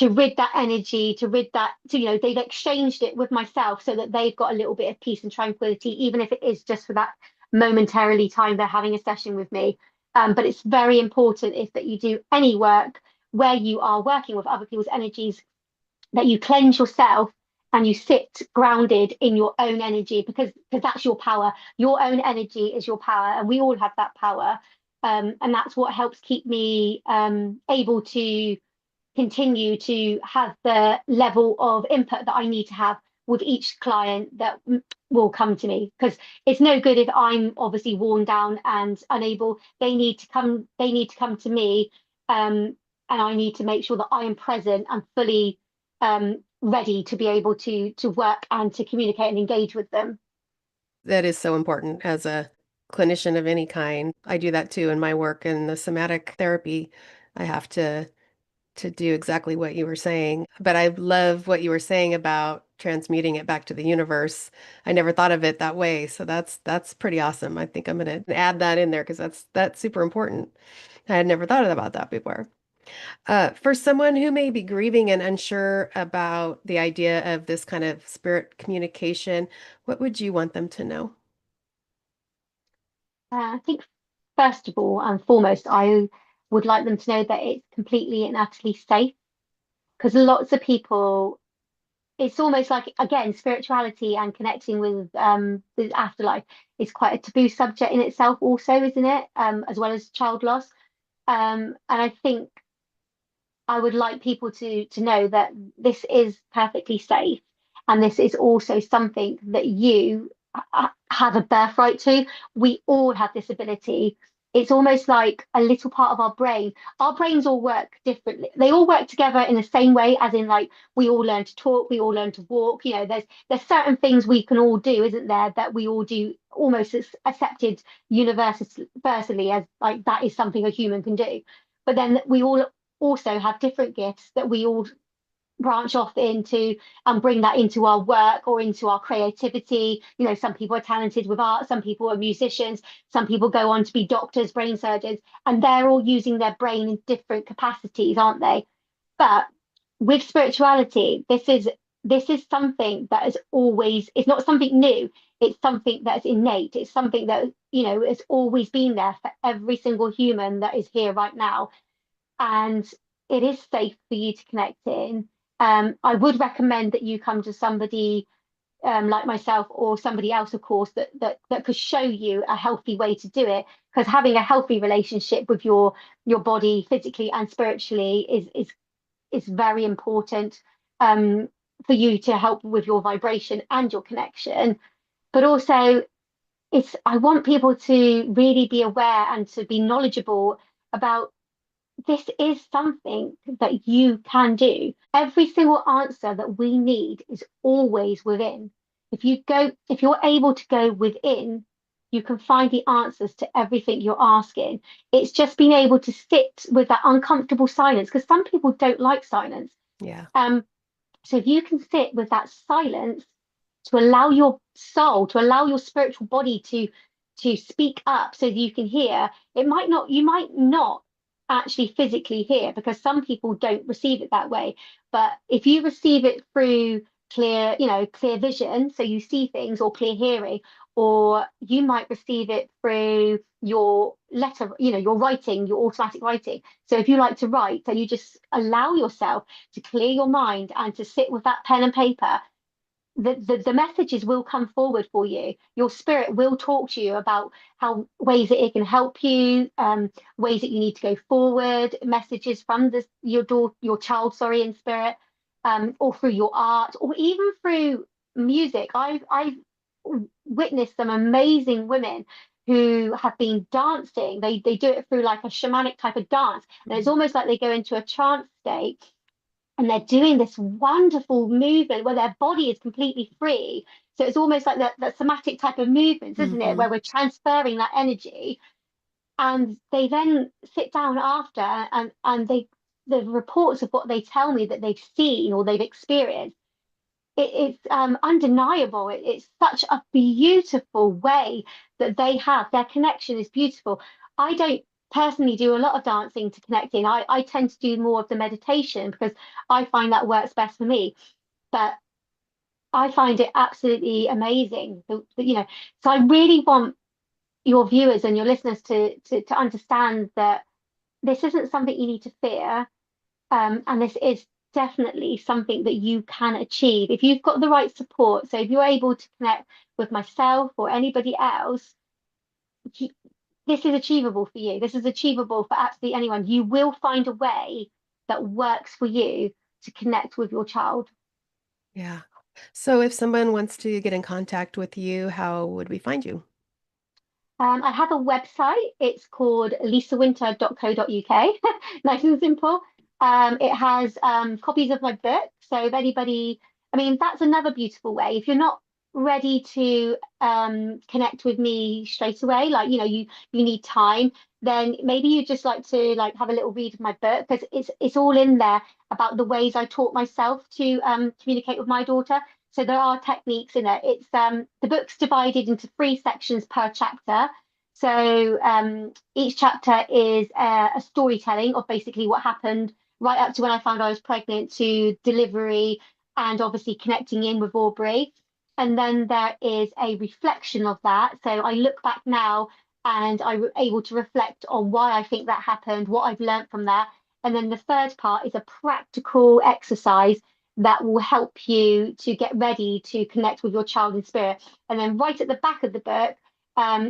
Speaker 2: rid that energy, to rid that, to, they've exchanged it with myself so that they've got a little bit of peace and tranquility, even if it is just for that momentarily time they're having a session with me. But it's very important, if that you do any work where you are working with other people's energies, that you cleanse yourself and you sit grounded in your own energy, because that's your power. Your own energy is your power, and we all have that power. And that's what helps keep me able to continue to have the level of input that I need to have with each client that will come to me. Because it's no good if I'm obviously worn down and unable. They need to come to me, and I need to make sure that I am present and fully ready to be able to work and to communicate and engage with them.
Speaker 1: That is so important as a clinician of any kind. I do that too in my work in the somatic therapy. I have to do exactly what you were saying. But I love what you were saying about transmuting it back to the universe. I never thought of it that way. So that's pretty awesome. I think I'm going to add that in there because that's super important. I had never thought about that before. For someone who may be grieving and unsure about the idea of this kind of spirit communication, what would you want them to know?
Speaker 2: I think first of all and foremost, I would like them to know that it's completely and utterly safe, because lots of people, it's almost like, again, spirituality and connecting with the afterlife is quite a taboo subject in itself also, isn't it? As well as child loss. And I think I would like people to know that this is perfectly safe, and this is also something that you have a birthright to. We all have this ability. It's almost like a little part of our brain. Our brains all work differently. They all work together in the same way, as in, like, we all learn to talk, we all learn to walk. There's certain things we can all do, isn't there, that we all do almost as accepted universally as, like, that is something a human can do. But then we all also have different gifts that we all branch off into and bring that into our work or into our creativity. Some people are talented with art, some people are musicians, some people go on to be doctors, brain surgeons, and they're all using their brain in different capacities, aren't they? But with spirituality, this is something that is always, it's not something new. It's something that is innate. It's something that, has always been there for every single human that is here right now, and it is safe for you to connect in. I would recommend that you come to somebody like myself, or somebody else, of course, that could show you a healthy way to do it. Because having a healthy relationship with your body, physically and spiritually, is very important, um, for you to help with your vibration and your connection. But also, I want people to really be aware and to be knowledgeable about, this is something that you can do. Every single answer that we need is always within. If you're able to go within, you can find the answers to everything you're asking. It's just being able to sit with that uncomfortable silence, because some people don't like silence.
Speaker 1: Yeah.
Speaker 2: Um, so if you can sit with that silence, to allow your soul, to allow your spiritual body to speak up so you can hear, you might not actually physically hear, because some people don't receive it that way. But if you receive it through clear vision, so you see things, or clear hearing, or you might receive it through your letter, your writing, your automatic writing. So if you like to write, then you just allow yourself to clear your mind and to sit with that pen and paper. The messages will come forward for you. Your spirit will talk to you about how ways that it can help you, ways that you need to go forward, messages from your child, sorry, in spirit, or through your art, or even through music. I've witnessed some amazing women who have been dancing. They do it through like a shamanic type of dance, and it's
Speaker 1: Mhm.
Speaker 2: almost like they go into a trance state, and they're doing this wonderful movement where their body is completely free. So it's almost like that somatic type of movements, isn't it? Where
Speaker 1: Mhm.
Speaker 2: we're transferring that energy. And they then sit down after, and they the reports of what they tell me that they've seen or they've experienced, it's undeniable. It's such a beautiful way that they have. Their connection is beautiful. I don't personally do a lot of dancing to connect in. I tend to do more of the meditation because I find that works best for me. But I find it absolutely amazing. So I really want your viewers and your listeners to understand that this isn't something you need to fear. And this is definitely something that you can achieve if you've got the right support. So if you're able to connect with myself or anybody else, you- this is achievable for you. This is achievable for absolutely anyone. You will find a way that works for you to connect with your child.
Speaker 1: Yeah. So if someone wants to get in contact with you, how would we find you?
Speaker 2: I have a website. It's called lisawinter.co.uk. Nice and simple. It has copies of my book. So if anybody, I mean, that's another beautiful way. If you're not ready to connect with me straight away, like you need time, then maybe you just like to like have a little read of my book because it's all in there about the ways I taught myself to communicate with my daughter. So there are techniques in it. It's the book's divided into three sections per chapter. So each chapter is a storytelling of basically what happened right up to when I found I was pregnant to delivery and obviously connecting in with Aubrey. And then there is a reflection of that. So I look back now and I'm able to reflect on why I think that happened, what I've learned from that. And then the third part is a practical exercise that will help you to get ready to connect with your child in spirit. And then right at the back of the book,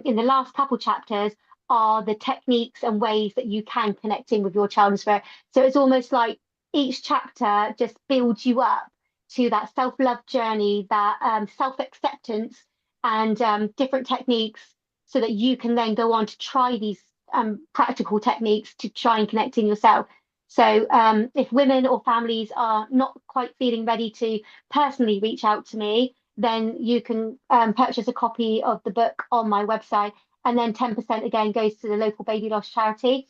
Speaker 2: in the last couple chapters, are the techniques and ways that you can connect in with your child in spirit. So it's almost like each chapter just builds you up to that self-love journey, that self-acceptance, and different techniques so that you can then go on to try these practical techniques to try and connect in yourself. So if women or families are not quite feeling ready to personally reach out to me, then you can purchase a copy of the book on my website. And then 10% again goes to the local baby loss charity.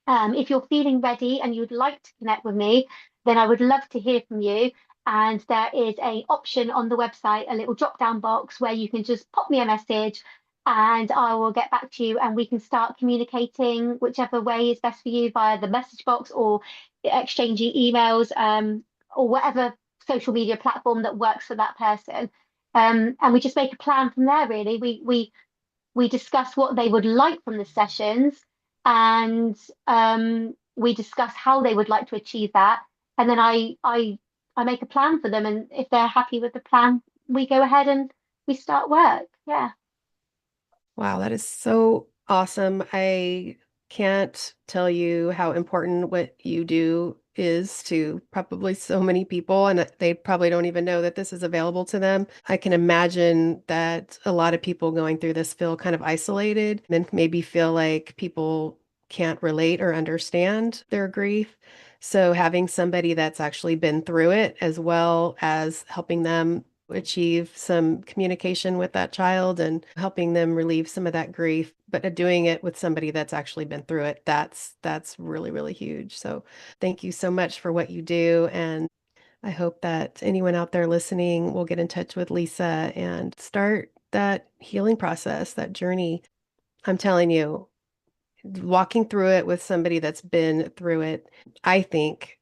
Speaker 2: If you're feeling ready and you'd like to connect with me, then I would love to hear from you. And there is a option on the website, a little drop down box where you can just pop me a message and I will get back to you and we can start communicating whichever way is best for you via the message box or exchanging emails or whatever social media platform that works for that person. And we just make a plan from there, really. We discuss what they would like from the sessions and we discuss how they would like to achieve that. And then I make a plan for them. And if they're happy with the plan, we go ahead and we start work. Yeah.
Speaker 1: Wow, that is so awesome. I can't tell you how important what you do is to probably so many people, and they probably don't even know that this is available to them. I can imagine that a lot of people going through this feel kind of isolated and maybe feel like people can't relate or understand their grief. So having somebody that's actually been through it as well as helping them achieve some communication with that child and helping them relieve some of that grief, but doing it with somebody that's actually been through it, that's really, really huge. So thank you so much for what you do. And I hope that anyone out there listening will get in touch with Lisa and start that healing process, that journey. I'm telling you, walking through it with somebody that's been through it, I think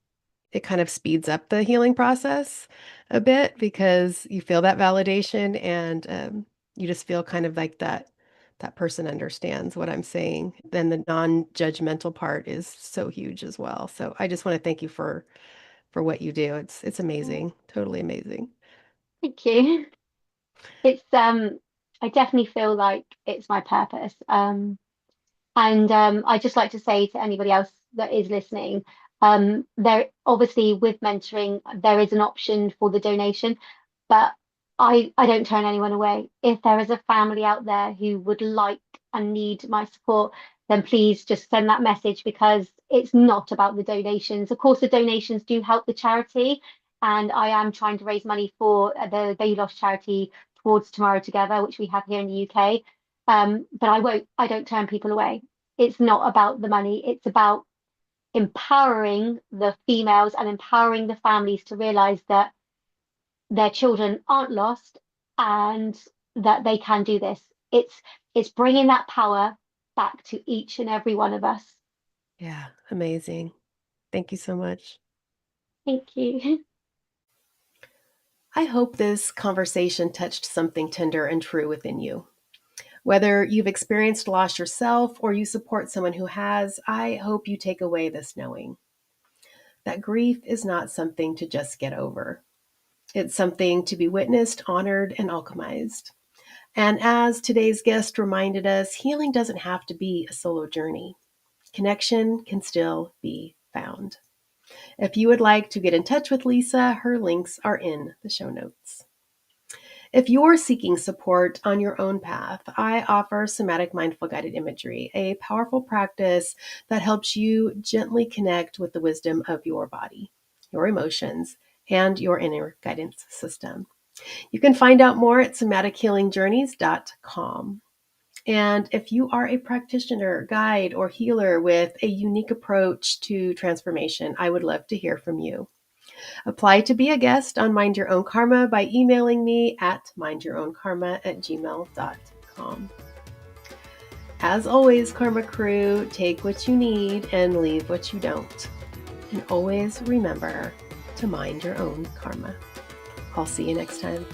Speaker 1: it kind of speeds up the healing process a bit because you feel that validation and you just feel kind of like that person understands what I'm saying. Then the non-judgmental part is so huge as well. So I just want to thank you for what you do. It's amazing, totally amazing.
Speaker 2: Thank you. It's I definitely feel like it's my purpose. And I just like to say to anybody else that is listening, there obviously with mentoring, there is an option for the donation, but I don't turn anyone away. If there is a family out there who would like and need my support, then please just send that message because it's not about the donations. Of course, the donations do help the charity, and I am trying to raise money for the Baby Loss charity towards Tomorrow Together, which we have here in the UK. But I don't turn people away. It's not about the money. It's about empowering the females and empowering the families to realize that their children aren't lost and that they can do this. It's bringing that power back to each and every one of us.
Speaker 1: Yeah, amazing. Thank you so much.
Speaker 2: Thank you.
Speaker 1: I hope this conversation touched something tender and true within you. Whether you've experienced loss yourself or you support someone who has, I hope you take away this knowing that grief is not something to just get over. It's something to be witnessed, honored, and alchemized. And as today's guest reminded us, healing doesn't have to be a solo journey. Connection can still be found. If you would like to get in touch with Lisa, her links are in the show notes. If you're seeking support on your own path, I offer somatic mindful guided imagery, a powerful practice that helps you gently connect with the wisdom of your body, your emotions, and your inner guidance system. You can find out more at somatichealingjourneys.com. And if you are a practitioner, guide, or healer with a unique approach to transformation, I would love to hear from you. Apply to be a guest on Mind Your Own Karma by emailing me at mindyourownkarma@gmail.com. As always, Karma Crew, take what you need and leave what you don't. And always remember to mind your own karma. I'll see you next time.